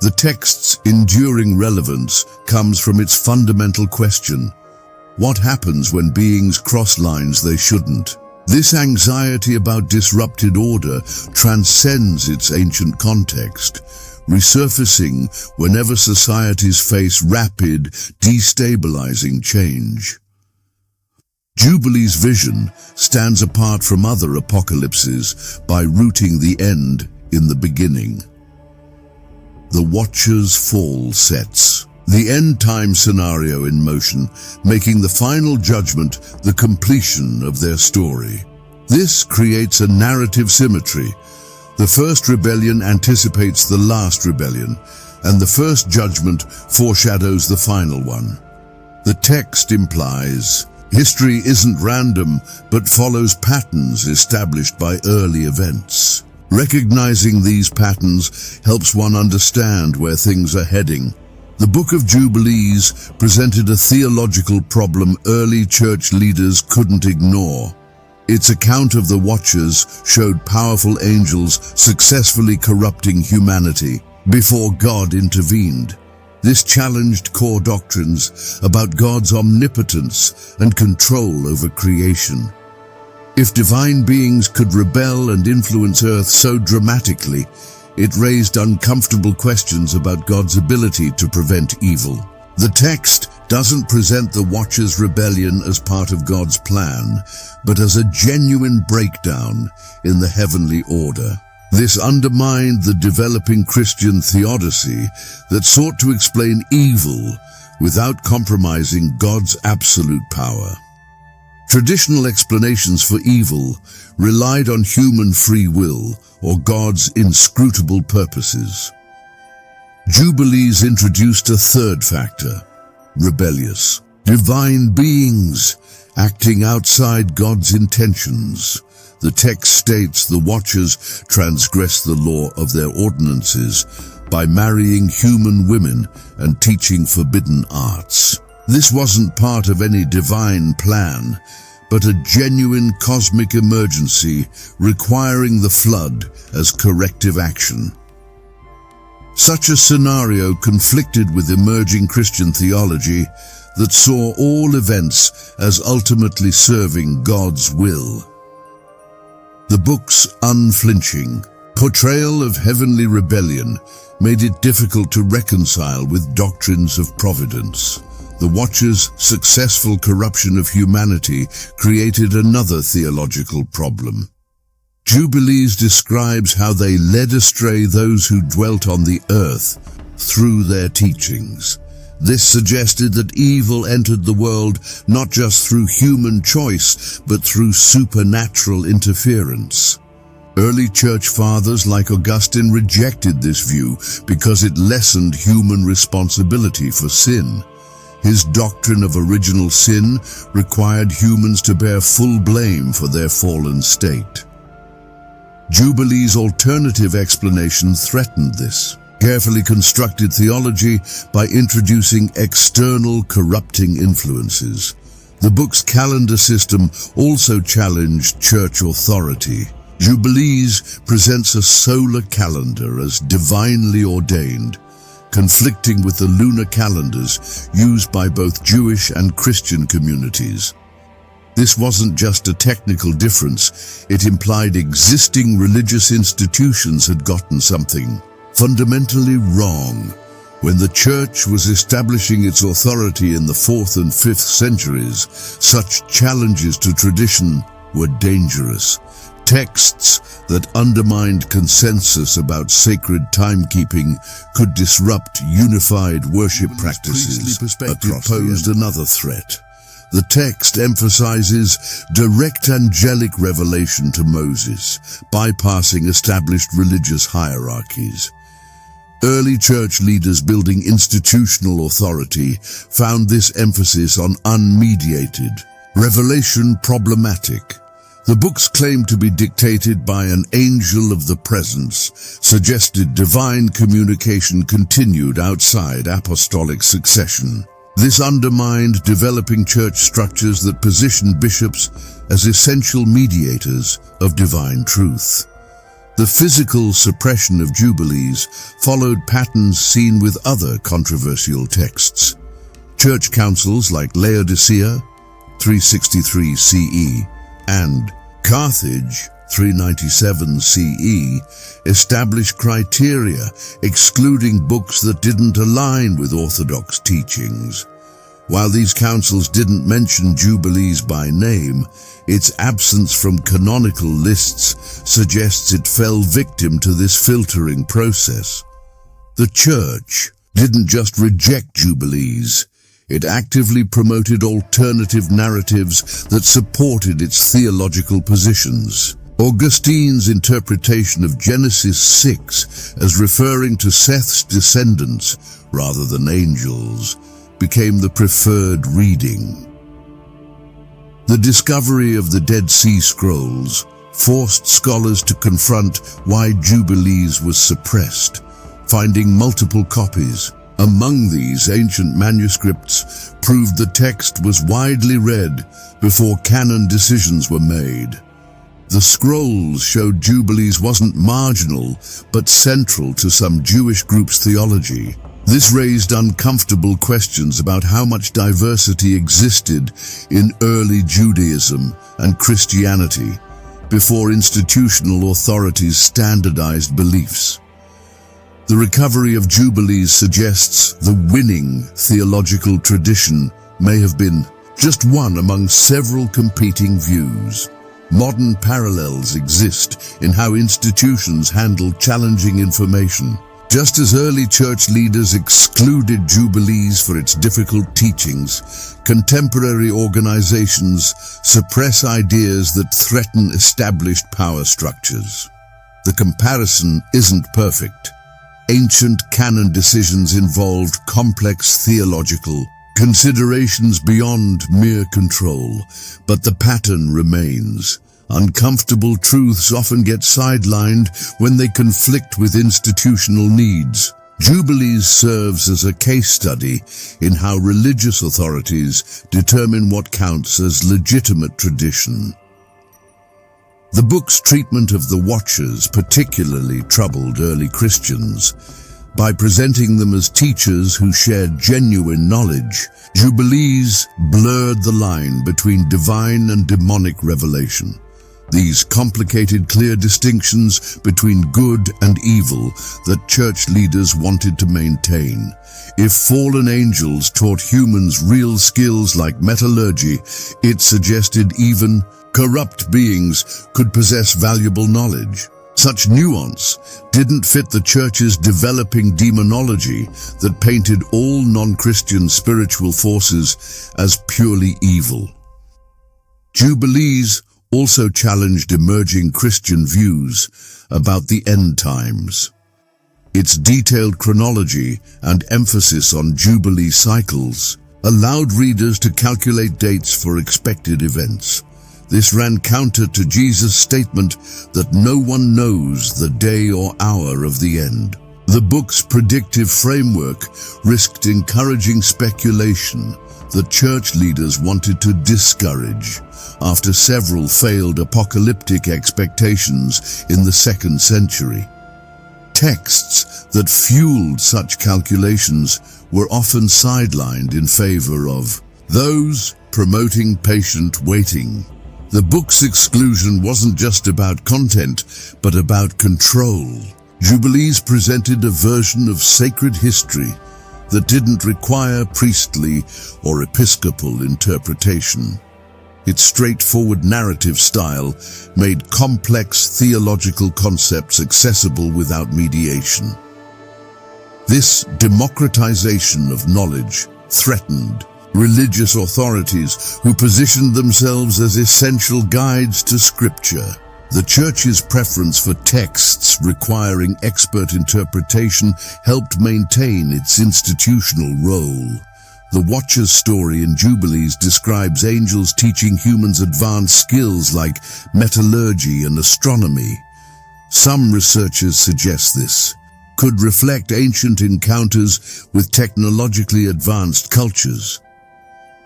The text's enduring relevance comes from its fundamental question: what happens when beings cross lines they shouldn't? This anxiety about disrupted order transcends its ancient context, resurfacing whenever societies face rapid, destabilizing change. Jubilees' vision stands apart from other apocalypses by rooting the end in the beginning. The Watcher's fall sets the end-time scenario in motion, making the final judgment the completion of their story. This creates a narrative symmetry. The first rebellion anticipates the last rebellion, and the first judgment foreshadows the final one. The text implies history isn't random, but follows patterns established by early events. Recognizing these patterns helps one understand where things are heading. The Book of Jubilees presented a theological problem early church leaders couldn't ignore. Its account of the Watchers showed powerful angels successfully corrupting humanity before God intervened. This challenged core doctrines about God's omnipotence and control over creation. If divine beings could rebel and influence Earth so dramatically, it raised uncomfortable questions about God's ability to prevent evil. The text doesn't present the Watchers' rebellion as part of God's plan, but as a genuine breakdown in the heavenly order. This undermined the developing Christian theodicy that sought to explain evil without compromising God's absolute power. Traditional explanations for evil relied on human free will or God's inscrutable purposes. Jubilees introduced a third factor: rebellious, divine beings acting outside God's intentions. The text states the Watchers transgress the law of their ordinances by marrying human women and teaching forbidden arts. This wasn't part of any divine plan, but a genuine cosmic emergency requiring the flood as corrective action. Such a scenario conflicted with emerging Christian theology that saw all events as ultimately serving God's will. The book's unflinching portrayal of heavenly rebellion made it difficult to reconcile with doctrines of providence. The Watchers' successful corruption of humanity created another theological problem. Jubilees describes how they led astray those who dwelt on the earth through their teachings. This suggested that evil entered the world not just through human choice, but through supernatural interference. Early church fathers like Augustine rejected this view because it lessened human responsibility for sin. His doctrine of original sin required humans to bear full blame for their fallen state. Jubilees' alternative explanation threatened this carefully constructed theology by introducing external corrupting influences. The book's calendar system also challenged church authority. Jubilees presents a solar calendar as divinely ordained, conflicting with the lunar calendars used by both Jewish and Christian communities. This wasn't just a technical difference, it implied existing religious institutions had gotten something fundamentally wrong. When the church was establishing its authority in the 4th and 5th centuries, such challenges to tradition were dangerous. Texts that undermined consensus about sacred timekeeping could disrupt unified worship practices. Posed another threat. The text emphasizes direct angelic revelation to Moses, bypassing established religious hierarchies. Early church leaders building institutional authority found this emphasis on unmediated revelation problematic. The book's claim to be dictated by an angel of the presence suggested divine communication continued outside apostolic succession. This undermined developing church structures that positioned bishops as essential mediators of divine truth. The physical suppression of Jubilees followed patterns seen with other controversial texts. Church councils like Laodicea, 363 CE, and Carthage, 397 CE, established criteria excluding books that didn't align with orthodox teachings. While these councils didn't mention Jubilees by name, its absence from canonical lists suggests it fell victim to this filtering process. The Church didn't just reject Jubilees, it actively promoted alternative narratives that supported its theological positions. Augustine's interpretation of Genesis 6 as referring to Seth's descendants rather than angels became the preferred reading. The discovery of the Dead Sea Scrolls forced scholars to confront why Jubilees was suppressed, finding multiple copies. Among these, ancient manuscripts proved the text was widely read before canon decisions were made. The scrolls showed Jubilees wasn't marginal, but central to some Jewish groups' theology. This raised uncomfortable questions about how much diversity existed in early Judaism and Christianity before institutional authorities standardized beliefs. The recovery of Jubilees suggests the winning theological tradition may have been just one among several competing views. Modern parallels exist in how institutions handle challenging information. Just as early church leaders excluded Jubilees for its difficult teachings, contemporary organizations suppress ideas that threaten established power structures. The comparison isn't perfect. Ancient canon decisions involved complex theological considerations beyond mere control, but the pattern remains. Uncomfortable truths often get sidelined when they conflict with institutional needs. Jubilees serves as a case study in how religious authorities determine what counts as legitimate tradition. The book's treatment of the Watchers particularly troubled early Christians. By presenting them as teachers who shared genuine knowledge, Jubilees blurred the line between divine and demonic revelation. These complicated clear distinctions between good and evil that church leaders wanted to maintain. If fallen angels taught humans real skills like metallurgy, it suggested even corrupt beings could possess valuable knowledge. Such nuance didn't fit the church's developing demonology that painted all non-Christian spiritual forces as purely evil. Jubilees also challenged emerging Christian views about the end times. Its detailed chronology and emphasis on Jubilee cycles allowed readers to calculate dates for expected events. This ran counter to Jesus' statement that no one knows the day or hour of the end. The book's predictive framework risked encouraging speculation that church leaders wanted to discourage after several failed apocalyptic expectations in the 2nd century. Texts that fueled such calculations were often sidelined in favor of those promoting patient waiting. The book's exclusion wasn't just about content, but about control. Jubilees presented a version of sacred history that didn't require priestly or episcopal interpretation. Its straightforward narrative style made complex theological concepts accessible without mediation. This democratization of knowledge threatened religious authorities who positioned themselves as essential guides to Scripture. The Church's preference for texts requiring expert interpretation helped maintain its institutional role. The Watcher's story in Jubilees describes angels teaching humans advanced skills like metallurgy and astronomy. Some researchers suggest this could reflect ancient encounters with technologically advanced cultures.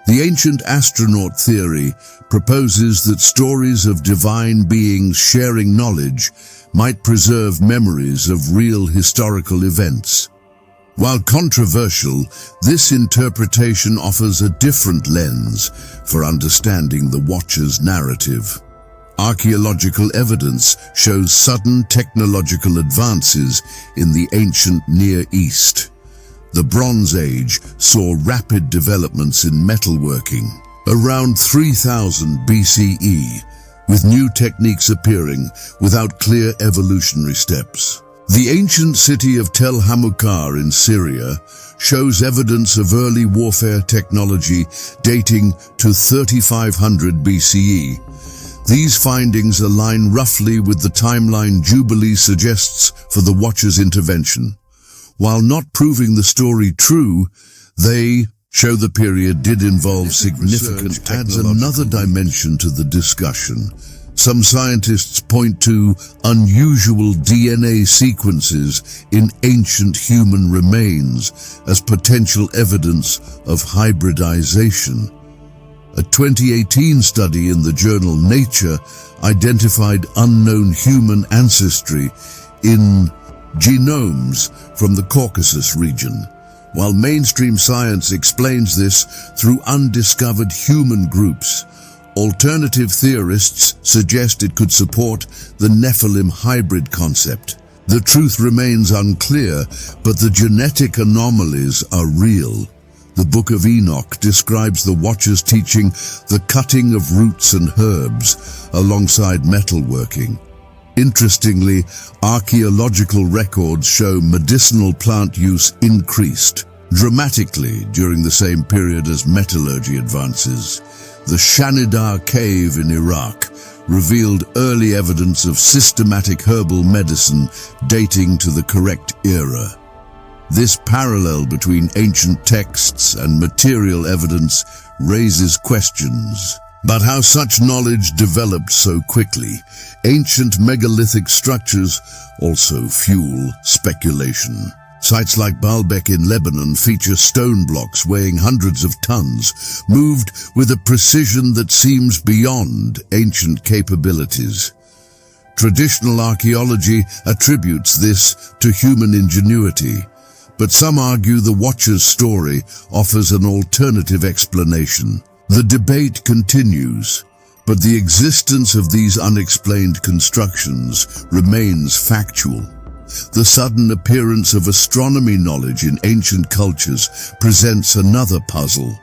The ancient astronaut theory proposes that stories of divine beings sharing knowledge might preserve memories of real historical events. While controversial, this interpretation offers a different lens for understanding the Watcher's narrative. Archaeological evidence shows sudden technological advances in the ancient Near East. The Bronze Age saw rapid developments in metalworking around 3000 BCE, with new techniques appearing without clear evolutionary steps. The ancient city of Tel Hammukar in Syria shows evidence of early warfare technology dating to 3500 BCE. These findings align roughly with the timeline Jubilee suggests for the Watcher's intervention. While not proving the story true, they show the period did involve significant adds another dimension to the discussion. Some scientists point to unusual DNA sequences in ancient human remains as potential evidence of hybridization. A 2018 study in the journal Nature identified unknown human ancestry in genomes from the Caucasus region. While mainstream science explains this through undiscovered human groups, alternative theorists suggest it could support the Nephilim hybrid concept. The truth remains unclear, but the genetic anomalies are real. The Book of Enoch describes the Watchers teaching the cutting of roots and herbs alongside metalworking. Interestingly, archaeological records show medicinal plant use increased dramatically during the same period as metallurgy advances. The Shanidar cave in Iraq revealed early evidence of systematic herbal medicine dating to the correct era. This parallel between ancient texts and material evidence raises questions about how such knowledge developed so quickly. Ancient megalithic structures also fuel speculation. Sites like Baalbek in Lebanon feature stone blocks weighing hundreds of tons, moved with a precision that seems beyond ancient capabilities. Traditional archaeology attributes this to human ingenuity, but some argue the Watcher's story offers an alternative explanation. The debate continues, but the existence of these unexplained constructions remains factual. The sudden appearance of astronomy knowledge in ancient cultures presents another puzzle.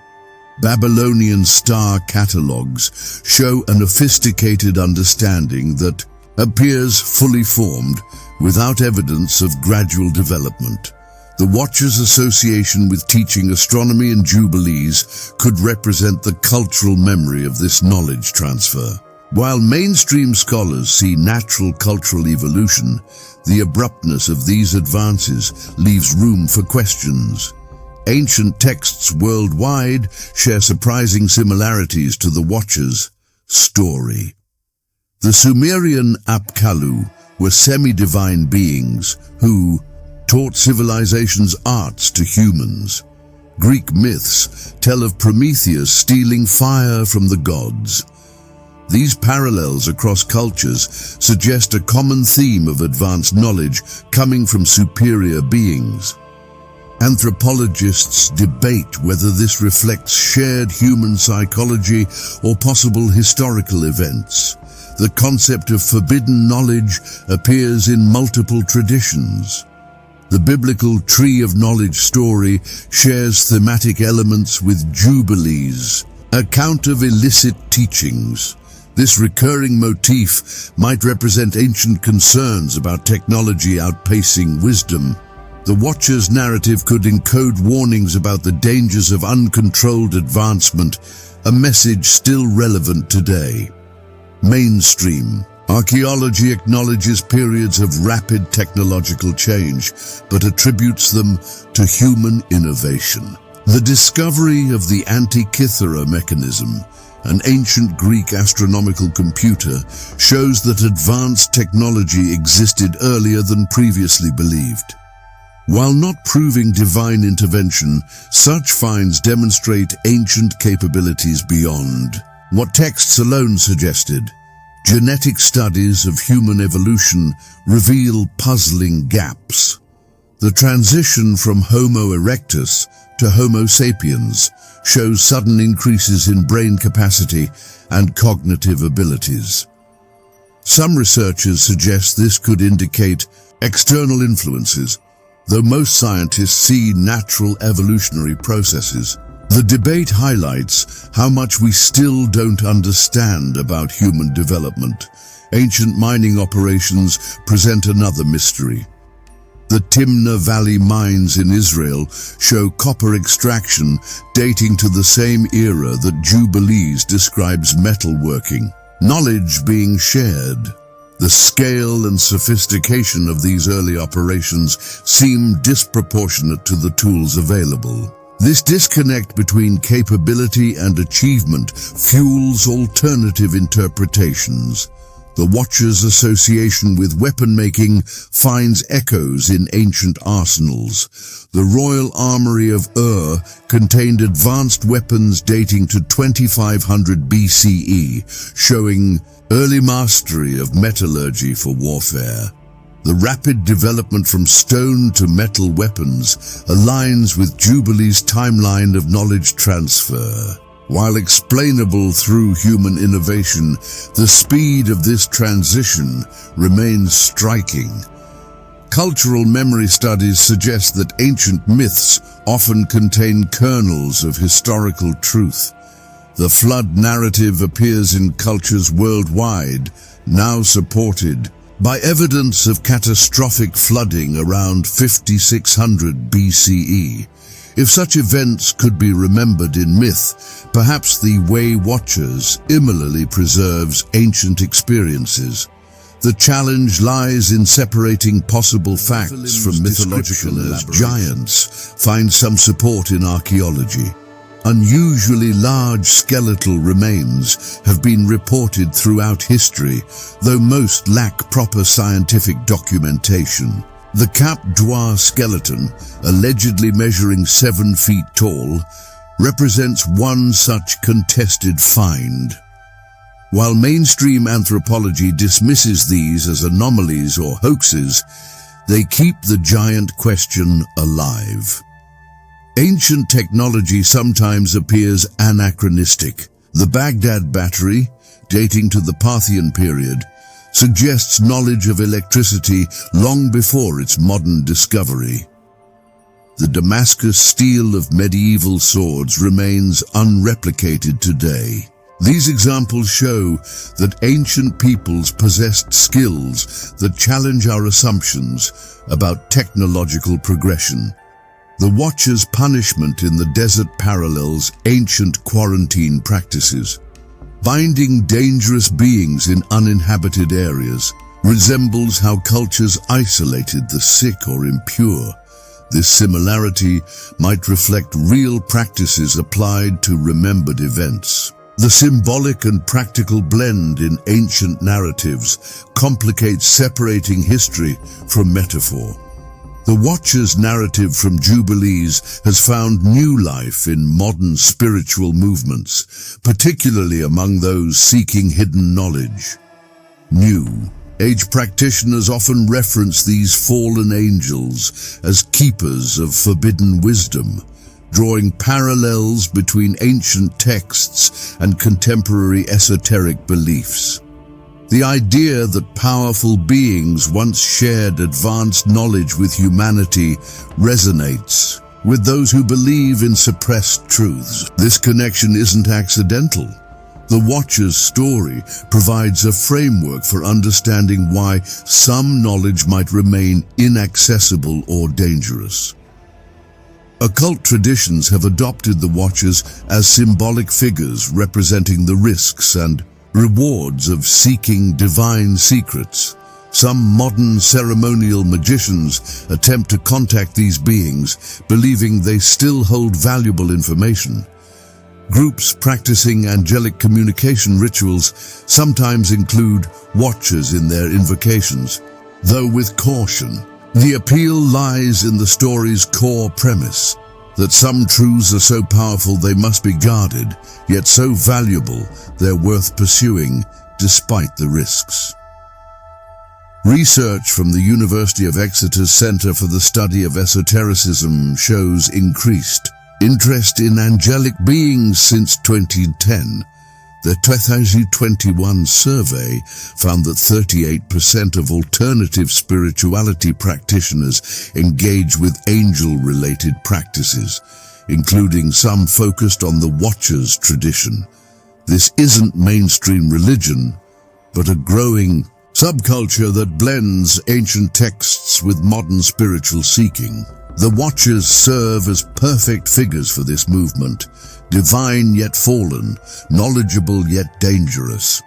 Babylonian star catalogues show an sophisticated understanding that appears fully formed without evidence of gradual development. The Watcher's association with teaching astronomy in Jubilees could represent the cultural memory of this knowledge transfer. While mainstream scholars see natural cultural evolution, the abruptness of these advances leaves room for questions. Ancient texts worldwide share surprising similarities to the Watchers' story. The Sumerian Apkallu were semi-divine beings who taught civilizations' arts to humans. Greek myths tell of Prometheus stealing fire from the gods. These parallels across cultures suggest a common theme of advanced knowledge coming from superior beings. Anthropologists debate whether this reflects shared human psychology or possible historical events. The concept of forbidden knowledge appears in multiple traditions. The biblical Tree of Knowledge story shares thematic elements with Jubilees, account of illicit teachings. This recurring motif might represent ancient concerns about technology outpacing wisdom. The Watcher's narrative could encode warnings about the dangers of uncontrolled advancement, a message still relevant today. Mainstream archaeology acknowledges periods of rapid technological change, but attributes them to human innovation. The discovery of the Antikythera mechanism, an ancient Greek astronomical computer, shows that advanced technology existed earlier than previously believed. While not proving divine intervention, such finds demonstrate ancient capabilities beyond what texts alone suggested. Genetic studies of human evolution reveal puzzling gaps. The transition from Homo erectus to Homo sapiens shows sudden increases in brain capacity and cognitive abilities. Some researchers suggest this could indicate external influences, though most scientists see natural evolutionary processes. The debate highlights how much we still don't understand about human development. Ancient mining operations present another mystery. The Timna Valley mines in Israel show copper extraction dating to the same era that Jubilees describes metalworking. Knowledge being shared. The scale and sophistication of these early operations seem disproportionate to the tools available. This disconnect between capability and achievement fuels alternative interpretations. The Watcher's association with weapon-making finds echoes in ancient arsenals. The royal armory of Ur contained advanced weapons dating to 2500 BCE, showing early mastery of metallurgy for warfare. The rapid development from stone to metal weapons aligns with Jubilees' timeline of knowledge transfer. While explainable through human innovation, the speed of this transition remains striking. Cultural memory studies suggest that ancient myths often contain kernels of historical truth. The flood narrative appears in cultures worldwide, now supported by evidence of catastrophic flooding around 5600 BCE. If such events could be remembered in myth, perhaps the Way Watchers similarly preserves ancient experiences. The challenge lies in separating possible facts from mythological as giants find some support in archaeology. Unusually large skeletal remains have been reported throughout history, though most lack proper scientific documentation. The Cap d'Oie skeleton, allegedly measuring 7 feet tall, represents one such contested find. While mainstream anthropology dismisses these as anomalies or hoaxes, they keep the giant question alive. Ancient technology sometimes appears anachronistic. The Baghdad battery, dating to the Parthian period, suggests knowledge of electricity long before its modern discovery. The Damascus steel of medieval swords remains unreplicated today. These examples show that ancient peoples possessed skills that challenge our assumptions about technological progression. The Watcher's punishment in the desert parallels ancient quarantine practices. Finding dangerous beings in uninhabited areas resembles how cultures isolated the sick or impure. This similarity might reflect real practices applied to remembered events. The symbolic and practical blend in ancient narratives complicates separating history from metaphor. The Watcher's narrative from Jubilees has found new life in modern spiritual movements, particularly among those seeking hidden knowledge. New Age practitioners often reference these fallen angels as keepers of forbidden wisdom, drawing parallels between ancient texts and contemporary esoteric beliefs. The idea that powerful beings once shared advanced knowledge with humanity resonates with those who believe in suppressed truths. This connection isn't accidental. The Watcher's story provides a framework for understanding why some knowledge might remain inaccessible or dangerous. Occult traditions have adopted the Watchers as symbolic figures representing the risks and rewards of seeking divine secrets. Some modern ceremonial magicians attempt to contact these beings, believing they still hold valuable information. Groups practicing angelic communication rituals sometimes include Watchers in their invocations, though with caution. The appeal lies in the story's core premise, that some truths are so powerful they must be guarded, yet so valuable they're worth pursuing despite the risks. Research from the University of Exeter's Center for the Study of Esotericism shows increased interest in angelic beings since 2010. The 2021 survey found that 38% of alternative spirituality practitioners engage with angel-related practices, including some focused on the Watcher's tradition. This isn't mainstream religion, but a growing subculture that blends ancient texts with modern spiritual seeking. The Watchers serve as perfect figures for this movement, divine yet fallen, knowledgeable yet dangerous.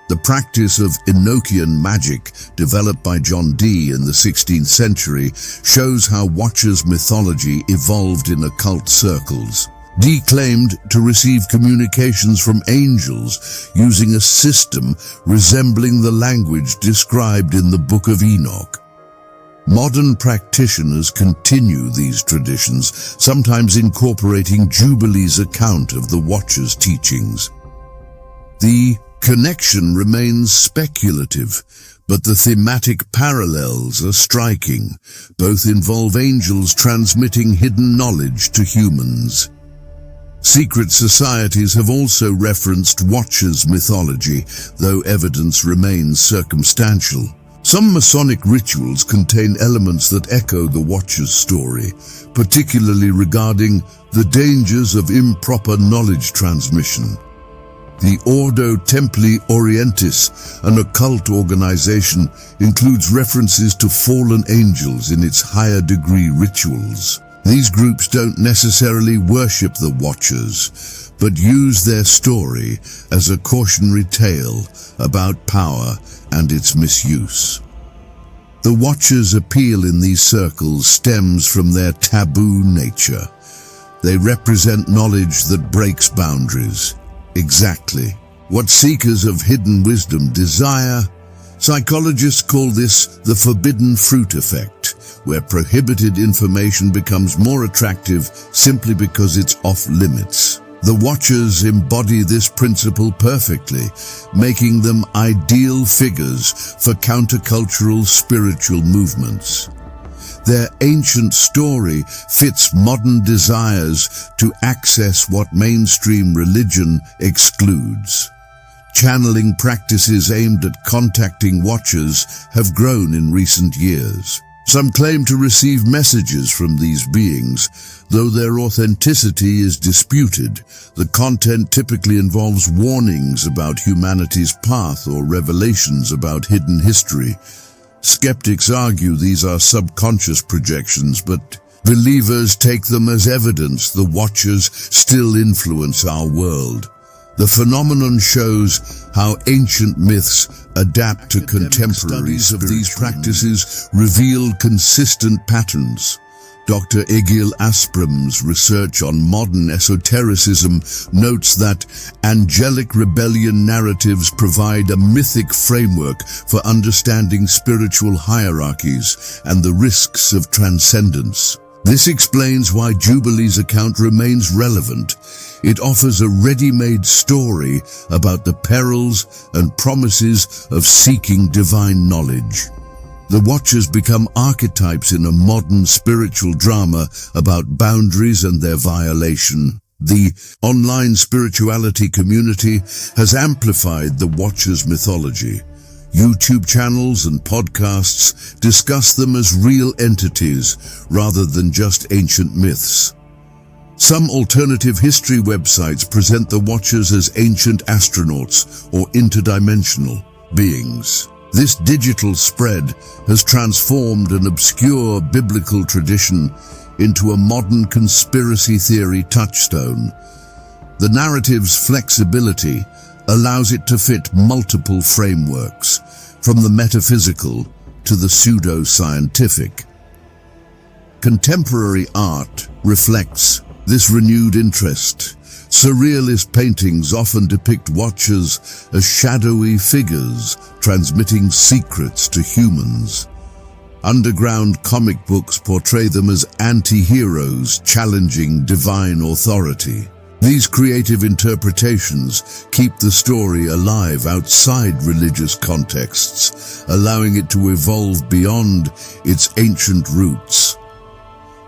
The practice of Enochian magic, developed by John Dee in the 16th century, shows how Watchers' mythology evolved in occult circles. Dee claimed to receive communications from angels using a system resembling the language described in the Book of Enoch. Modern practitioners continue these traditions, sometimes incorporating Jubilees' account of the Watcher's teachings. The connection remains speculative, but the thematic parallels are striking. Both involve angels transmitting hidden knowledge to humans. Secret societies have also referenced Watchers' mythology, though evidence remains circumstantial. Some Masonic rituals contain elements that echo the Watcher's story, particularly regarding the dangers of improper knowledge transmission. The Ordo Templi Orientis, an occult organization, includes references to fallen angels in its higher degree rituals. These groups don't necessarily worship the Watchers, but use their story as a cautionary tale about power and its misuse. The Watchers' appeal in these circles stems from their taboo nature. They represent knowledge that breaks boundaries. Exactly what seekers of hidden wisdom desire. Psychologists call this the forbidden fruit effect, where prohibited information becomes more attractive simply because it's off limits. The Watchers embody this principle perfectly, making them ideal figures for countercultural spiritual movements. Their ancient story fits modern desires to access what mainstream religion excludes. Channeling practices aimed at contacting Watchers have grown in recent years. Some claim to receive messages from these beings, though their authenticity is disputed. The content typically involves warnings about humanity's path or revelations about hidden history. Skeptics argue these are subconscious projections, but believers take them as evidence the Watchers still influence our world. The phenomenon shows how ancient myths adapt to contemporary studies of these practices reveal consistent patterns. Dr. Egil Asprum's research on modern esotericism notes that angelic rebellion narratives provide a mythic framework for understanding spiritual hierarchies and the risks of transcendence. This explains why Jubilees' account remains relevant. It offers a ready-made story about the perils and promises of seeking divine knowledge. The Watchers become archetypes in a modern spiritual drama about boundaries and their violation. The online spirituality community has amplified the Watchers' mythology. YouTube channels and podcasts discuss them as real entities rather than just ancient myths. Some alternative history websites present the Watchers as ancient astronauts or interdimensional beings. This digital spread has transformed an obscure biblical tradition into a modern conspiracy theory touchstone. The narrative's flexibility allows it to fit multiple frameworks, from the metaphysical to the pseudo-scientific. Contemporary art reflects this renewed interest. Surrealist paintings often depict Watchers as shadowy figures transmitting secrets to humans. Underground comic books portray them as anti-heroes challenging divine authority. These creative interpretations keep the story alive outside religious contexts, allowing it to evolve beyond its ancient roots.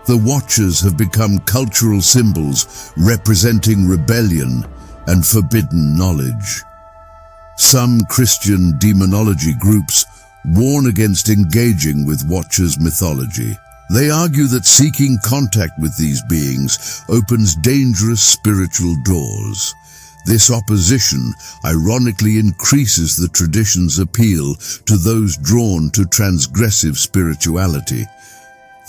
The Watchers have become cultural symbols representing rebellion and forbidden knowledge. Some Christian demonology groups warn against engaging with Watchers mythology. They argue that seeking contact with these beings opens dangerous spiritual doors. This opposition ironically increases the tradition's appeal to those drawn to transgressive spirituality.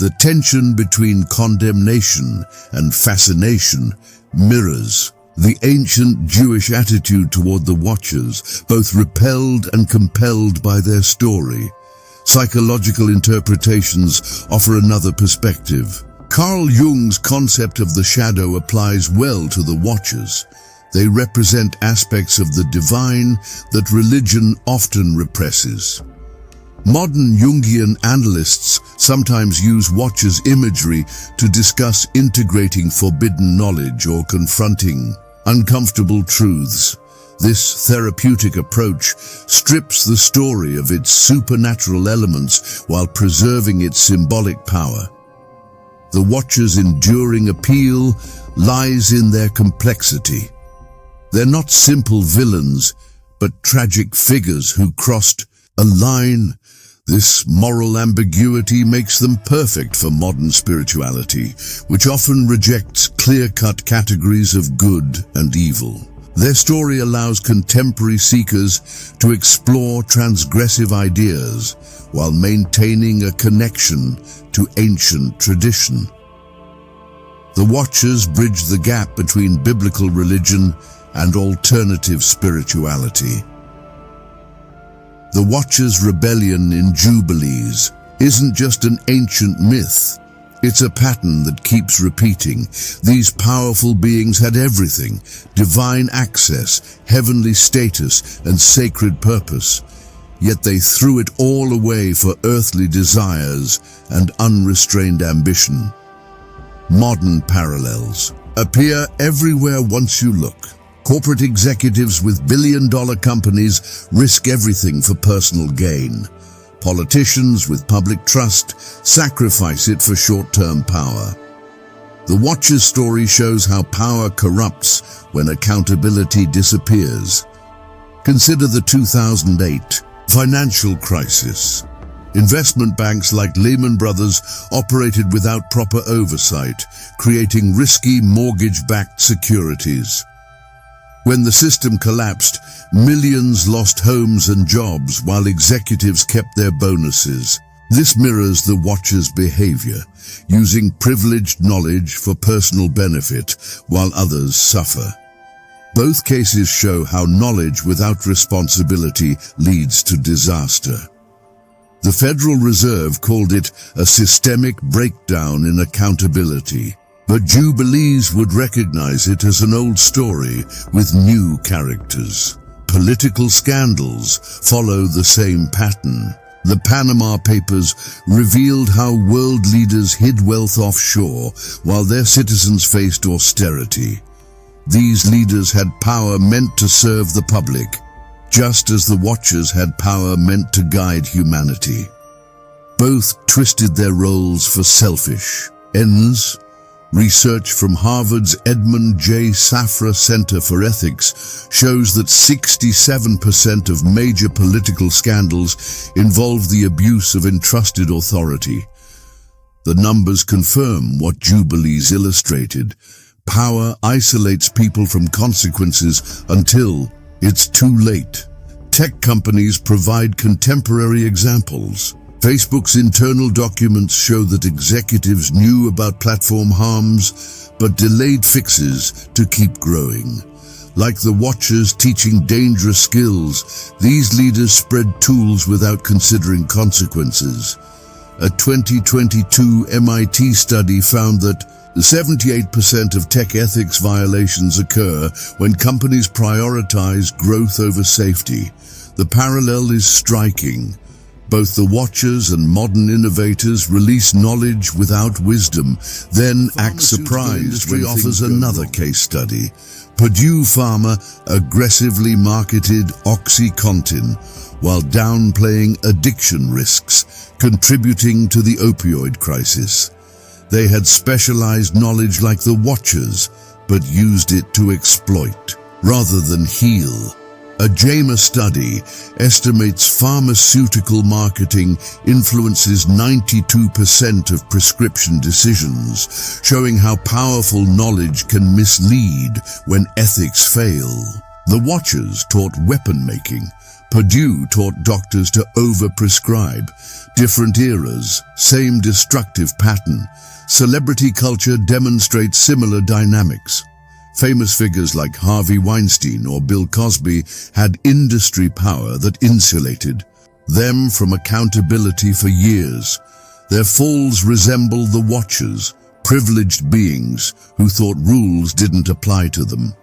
The tension between condemnation and fascination mirrors the ancient Jewish attitude toward the Watchers, both repelled and compelled by their story. Psychological interpretations offer another perspective. Carl Jung's concept of the shadow applies well to the Watchers. They represent aspects of the divine that religion often represses. Modern Jungian analysts sometimes use Watchers imagery to discuss integrating forbidden knowledge or confronting uncomfortable truths. This therapeutic approach strips the story of its supernatural elements while preserving its symbolic power. The Watchers' enduring appeal lies in their complexity. They're not simple villains, but tragic figures who crossed a line. This moral ambiguity makes them perfect for modern spirituality, which often rejects clear-cut categories of good and evil. Their story allows contemporary seekers to explore transgressive ideas while maintaining a connection to ancient tradition. The Watchers bridge the gap between biblical religion and alternative spirituality. The Watchers' rebellion in Jubilees isn't just an ancient myth. It's a pattern that keeps repeating. These powerful beings had everything: divine access, heavenly status, and sacred purpose. Yet they threw it all away for earthly desires and unrestrained ambition. Modern parallels appear everywhere once you look. Corporate executives with billion-dollar companies risk everything for personal gain. Politicians with public trust sacrifice it for short-term power. The Watchers' story shows how power corrupts when accountability disappears. Consider the 2008 financial crisis. Investment banks like Lehman Brothers operated without proper oversight, creating risky mortgage-backed securities. When the system collapsed, millions lost homes and jobs while executives kept their bonuses. This mirrors the Watchers' behavior, using privileged knowledge for personal benefit while others suffer. Both cases show how knowledge without responsibility leads to disaster. The Federal Reserve called it a systemic breakdown in accountability, but Jubilees would recognize it as an old story with new characters. Political scandals follow the same pattern. The Panama Papers revealed how world leaders hid wealth offshore while their citizens faced austerity. These leaders had power meant to serve the public, just as the Watchers had power meant to guide humanity. Both twisted their roles for selfish ends. Research from Harvard's Edmund J. Safra Center for Ethics shows that 67% of major political scandals involve the abuse of entrusted authority. The numbers confirm what Jubilees illustrated. Power isolates people from consequences until it's too late. Tech companies provide contemporary examples. Facebook's internal documents show that executives knew about platform harms, but delayed fixes to keep growing. Like the Watchers teaching dangerous skills, these leaders spread tools without considering consequences. A 2022 MIT study found that 78% of tech ethics violations occur when companies prioritize growth over safety. The parallel is striking. Both the Watchers and modern innovators release knowledge without wisdom, then act surprised when offers another case study. Purdue Pharma aggressively marketed OxyContin while downplaying addiction risks, contributing to the opioid crisis. They had specialized knowledge like the Watchers, but used it to exploit rather than heal. A JAMA study estimates pharmaceutical marketing influences 92% of prescription decisions, showing how powerful knowledge can mislead when ethics fail. The Watchers taught weapon making. Purdue taught doctors to overprescribe. Different eras, same destructive pattern. Celebrity culture demonstrates similar dynamics. Famous figures like Harvey Weinstein or Bill Cosby had industry power that insulated them from accountability for years. Their falls resemble the Watchers, privileged beings who thought rules didn't apply to them.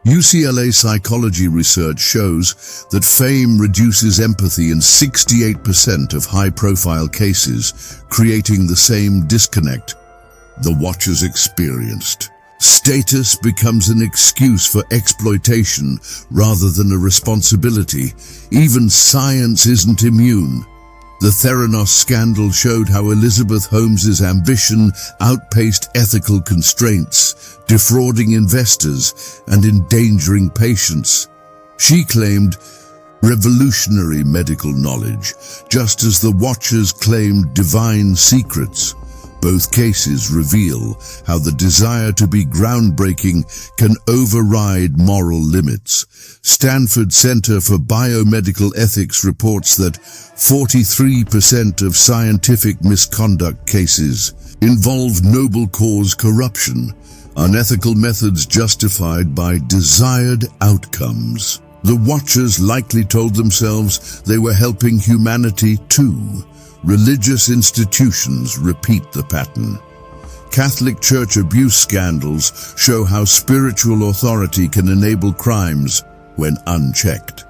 UCLA psychology research shows that fame reduces empathy in 68% of high-profile cases, creating the same disconnect the Watchers experienced. Status becomes an excuse for exploitation rather than a responsibility. Even science isn't immune. The Theranos scandal showed how Elizabeth Holmes's ambition outpaced ethical constraints, defrauding investors and endangering patients. She claimed revolutionary medical knowledge, just as the Watchers claimed divine secrets. Both cases reveal how the desire to be groundbreaking can override moral limits. Stanford Center for Biomedical Ethics reports that 43% of scientific misconduct cases involve noble cause corruption, unethical methods justified by desired outcomes. The Watchers likely told themselves they were helping humanity too. Religious institutions repeat the pattern. Catholic Church abuse scandals show how spiritual authority can enable crimes when unchecked.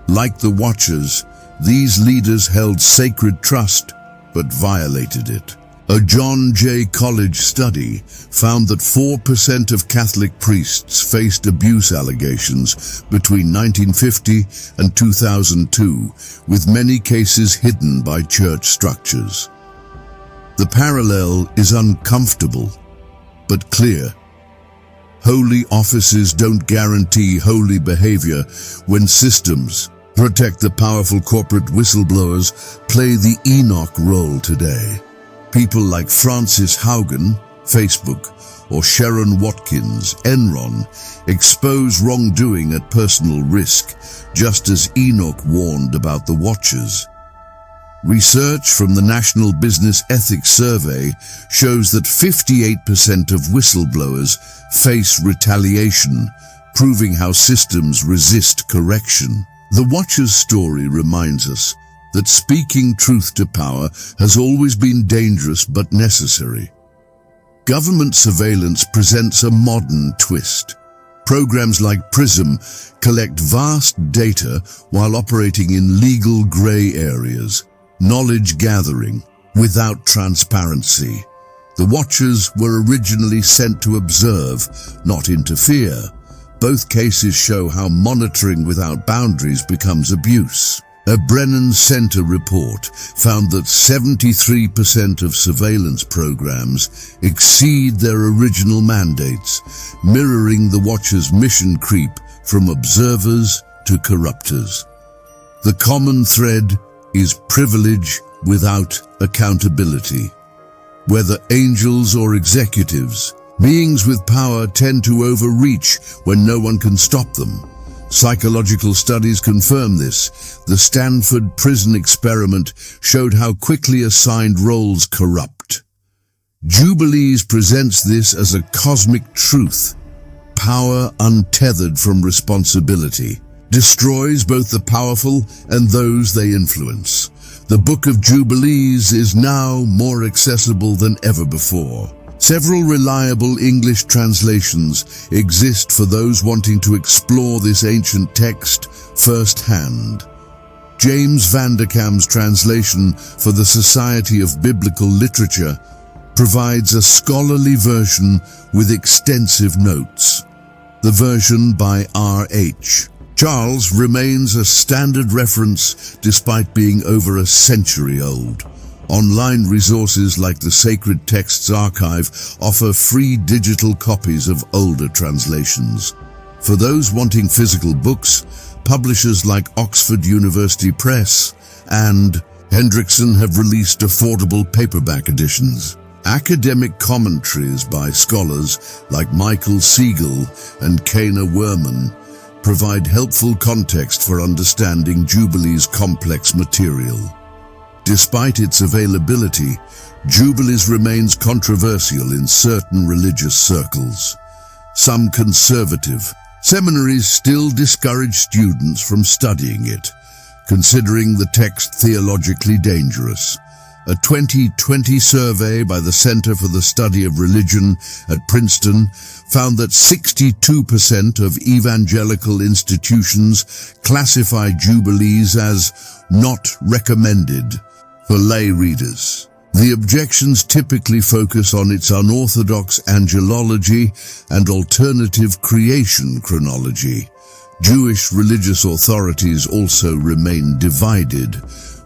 Like the Watchers, these leaders held sacred trust but violated it. A John Jay College study found that 4% of Catholic priests faced abuse allegations between 1950 and 2002, with many cases hidden by church structures. The parallel is uncomfortable, but clear. Holy offices don't guarantee holy behavior when systems protect the powerful corporate whistleblowers play the Enoch role today. People like Frances Haugen, Facebook, or Sharon Watkins, Enron, expose wrongdoing at personal risk, just as Enoch warned about the Watchers. Research from the National Business Ethics Survey shows that 58% of whistleblowers face retaliation, proving how systems resist correction. The Watcher's story reminds us that speaking truth to power has always been dangerous but necessary. Government surveillance presents a modern twist. Programs like PRISM collect vast data while operating in legal gray areas, knowledge gathering, without transparency. The Watchers were originally sent to observe, not interfere. Both cases show how monitoring without boundaries becomes abuse. A Brennan Center report found that 73% of surveillance programs exceed their original mandates, mirroring the Watcher's mission creep from observers to corruptors. The common thread is privilege without accountability. Whether angels or executives, beings with power tend to overreach when no one can stop them. Psychological studies confirm this. The Stanford prison experiment showed how quickly assigned roles corrupt. Jubilees presents this as a cosmic truth. Power untethered from responsibility destroys both the powerful and those they influence. The Book of Jubilees is now more accessible than ever before. Several reliable English translations exist for those wanting to explore this ancient text firsthand. James Vanderkam's translation for the Society of Biblical Literature provides a scholarly version with extensive notes. The version by R.H. Charles remains a standard reference despite being over a century old. Online resources like the Sacred Texts Archive offer free digital copies of older translations. For those wanting physical books, publishers like Oxford University Press and Hendrickson have released affordable paperback editions. Academic commentaries by scholars like Michael Siegel and Kana Werman provide helpful context for understanding Jubilees' complex material. Despite its availability, Jubilees remains controversial in certain religious circles. Some conservative seminaries still discourage students from studying it, considering the text theologically dangerous. A 2020 survey by the Center for the Study of Religion at Princeton found that 62% of evangelical institutions classify Jubilees as not recommended for lay readers. The objections typically focus on its unorthodox angelology and alternative creation chronology. Jewish religious authorities also remain divided.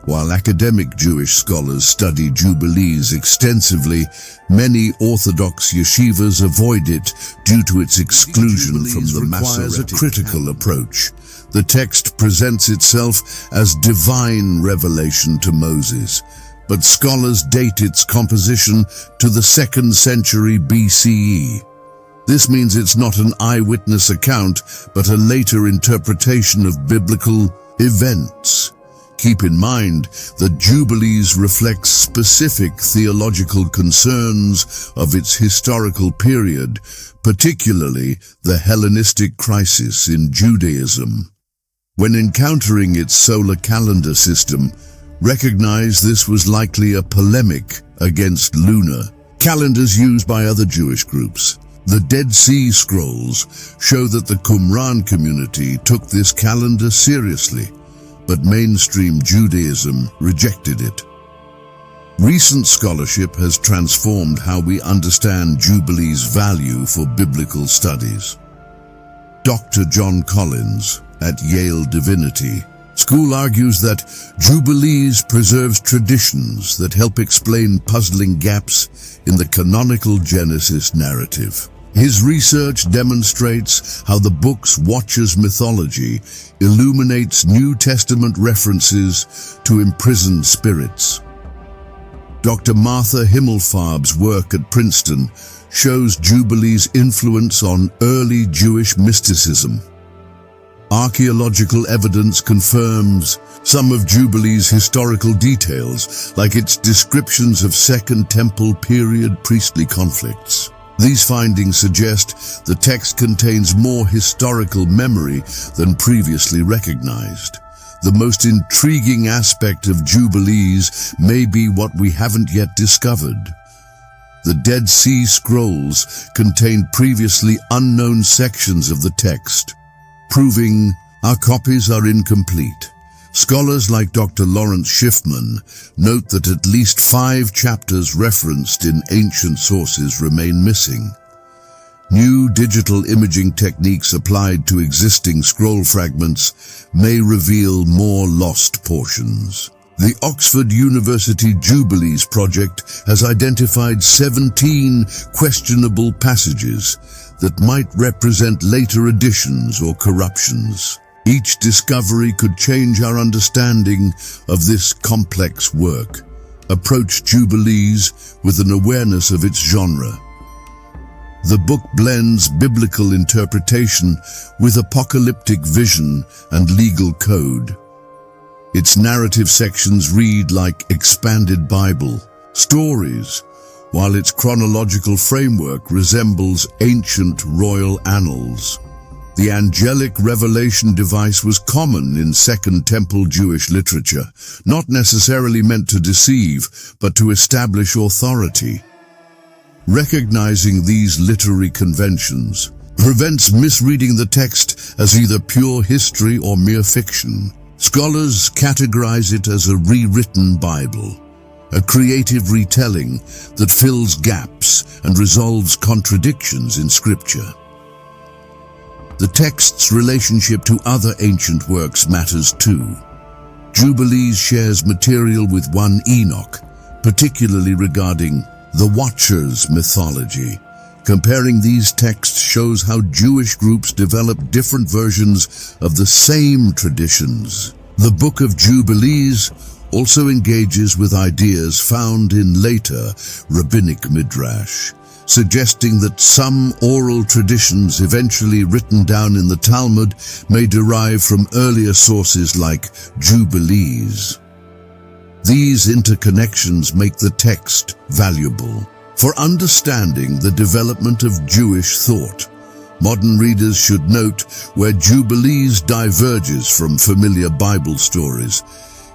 While academic Jewish scholars study Jubilees extensively, many Orthodox yeshivas avoid it due to its exclusion from the Masoretic critical approach. The text presents itself as divine revelation to Moses, but scholars date its composition to the 2nd century BCE. This means it's not an eyewitness account, but a later interpretation of biblical events. Keep in mind that Jubilees reflects specific theological concerns of its historical period, particularly the Hellenistic crisis in Judaism. When encountering its solar calendar system, recognize this was likely a polemic against lunar calendars used by other Jewish groups. The Dead Sea Scrolls show that the Qumran community took this calendar seriously, but mainstream Judaism rejected it. Recent scholarship has transformed how we understand Jubilees' value for biblical studies. Dr. John Collins at Yale Divinity School argues that Jubilees preserves traditions that help explain puzzling gaps in the canonical Genesis narrative. His research demonstrates how the book's Watcher's mythology illuminates New Testament references to imprisoned spirits. Dr. Martha Himmelfarb's work at Princeton shows Jubilees' influence on early Jewish mysticism. Archaeological evidence confirms some of Jubilees' historical details, like its descriptions of Second Temple period priestly conflicts. These findings suggest the text contains more historical memory than previously recognized. The most intriguing aspect of Jubilees may be what we haven't yet discovered. The Dead Sea Scrolls contain previously unknown sections of the text, proving our copies are incomplete. Scholars like Dr. Lawrence Schiffman note that at least 5 chapters referenced in ancient sources remain missing. New digital imaging techniques applied to existing scroll fragments may reveal more lost portions. The Oxford University Jubilees project has identified 17 questionable passages that might represent later additions or corruptions. Each discovery could change our understanding of this complex work. Approach Jubilees with an awareness of its genre. The book blends biblical interpretation with apocalyptic vision and legal code. Its narrative sections read like expanded Bible stories, while its chronological framework resembles ancient royal annals. The angelic revelation device was common in Second Temple Jewish literature, not necessarily meant to deceive, but to establish authority. Recognizing these literary conventions prevents misreading the text as either pure history or mere fiction. Scholars categorize it as a rewritten Bible, a creative retelling that fills gaps and resolves contradictions in Scripture. The text's relationship to other ancient works matters too. Jubilees shares material with 1 Enoch, particularly regarding the Watchers mythology. Comparing these texts shows how Jewish groups developed different versions of the same traditions. The Book of Jubilees also engages with ideas found in later rabbinic midrash, suggesting that some oral traditions eventually written down in the Talmud may derive from earlier sources like Jubilees. These interconnections make the text valuable for understanding the development of Jewish thought. Modern readers should note where Jubilees diverges from familiar Bible stories.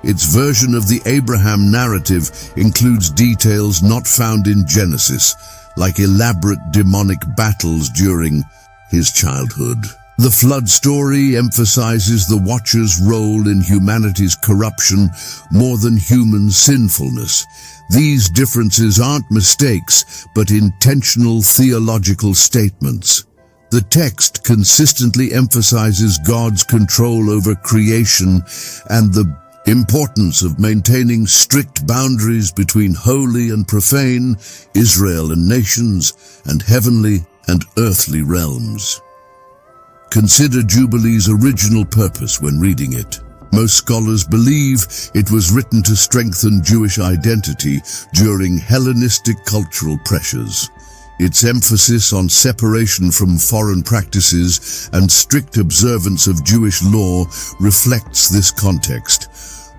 Its version of the Abraham narrative includes details not found in Genesis, like elaborate demonic battles during his childhood. The flood story emphasizes the Watcher's role in humanity's corruption more than human sinfulness. These differences aren't mistakes, but intentional theological statements. The text consistently emphasizes God's control over creation and the importance of maintaining strict boundaries between holy and profane, Israel and nations, and heavenly and earthly realms. Consider Jubilees' original purpose when reading it. Most scholars believe it was written to strengthen Jewish identity during Hellenistic cultural pressures. Its emphasis on separation from foreign practices and strict observance of Jewish law reflects this context.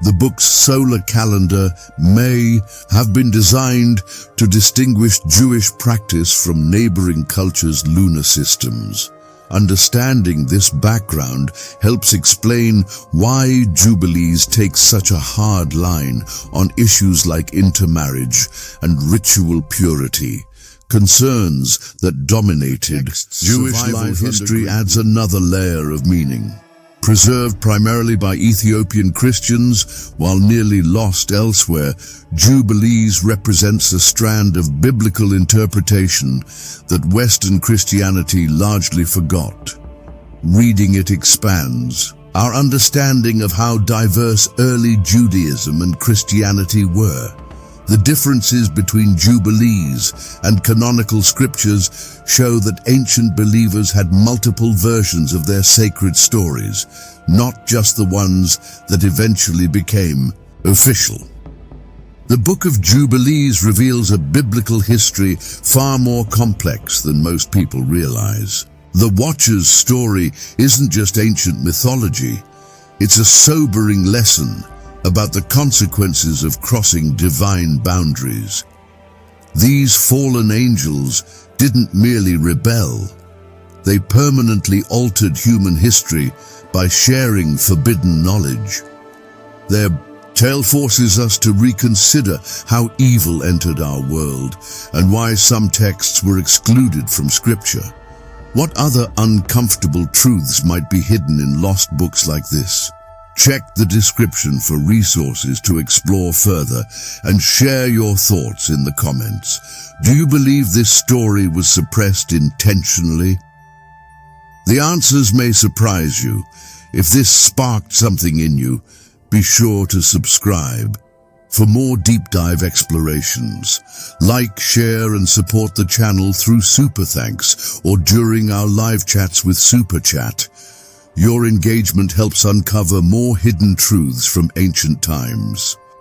The book's solar calendar may have been designed to distinguish Jewish practice from neighboring cultures' lunar systems. Understanding this background helps explain why Jubilees takes such a hard line on issues like intermarriage and ritual purity. Concerns that dominated Jewish life history adds another layer of meaning. Preserved primarily by Ethiopian Christians while nearly lost elsewhere, Jubilees represents a strand of biblical interpretation that Western Christianity largely forgot. Reading it expands our understanding of how diverse early Judaism and Christianity were. The differences between Jubilees and canonical scriptures show that ancient believers had multiple versions of their sacred stories, not just the ones that eventually became official. The Book of Jubilees reveals a biblical history far more complex than most people realize. The Watcher's story isn't just ancient mythology, it's a sobering lesson about the consequences of crossing divine boundaries. These fallen angels didn't merely rebel. They permanently altered human history by sharing forbidden knowledge. Their tale forces us to reconsider how evil entered our world and why some texts were excluded from Scripture. What other uncomfortable truths might be hidden in lost books like this? Check the description for resources to explore further and share your thoughts in the comments. Do you believe this story was suppressed intentionally? The answers may surprise you. If this sparked something in you, be sure to subscribe. For more deep dive explorations, like, share and support the channel through Super Thanks or during our live chats with Super Chat. Your engagement helps uncover more hidden truths from ancient times.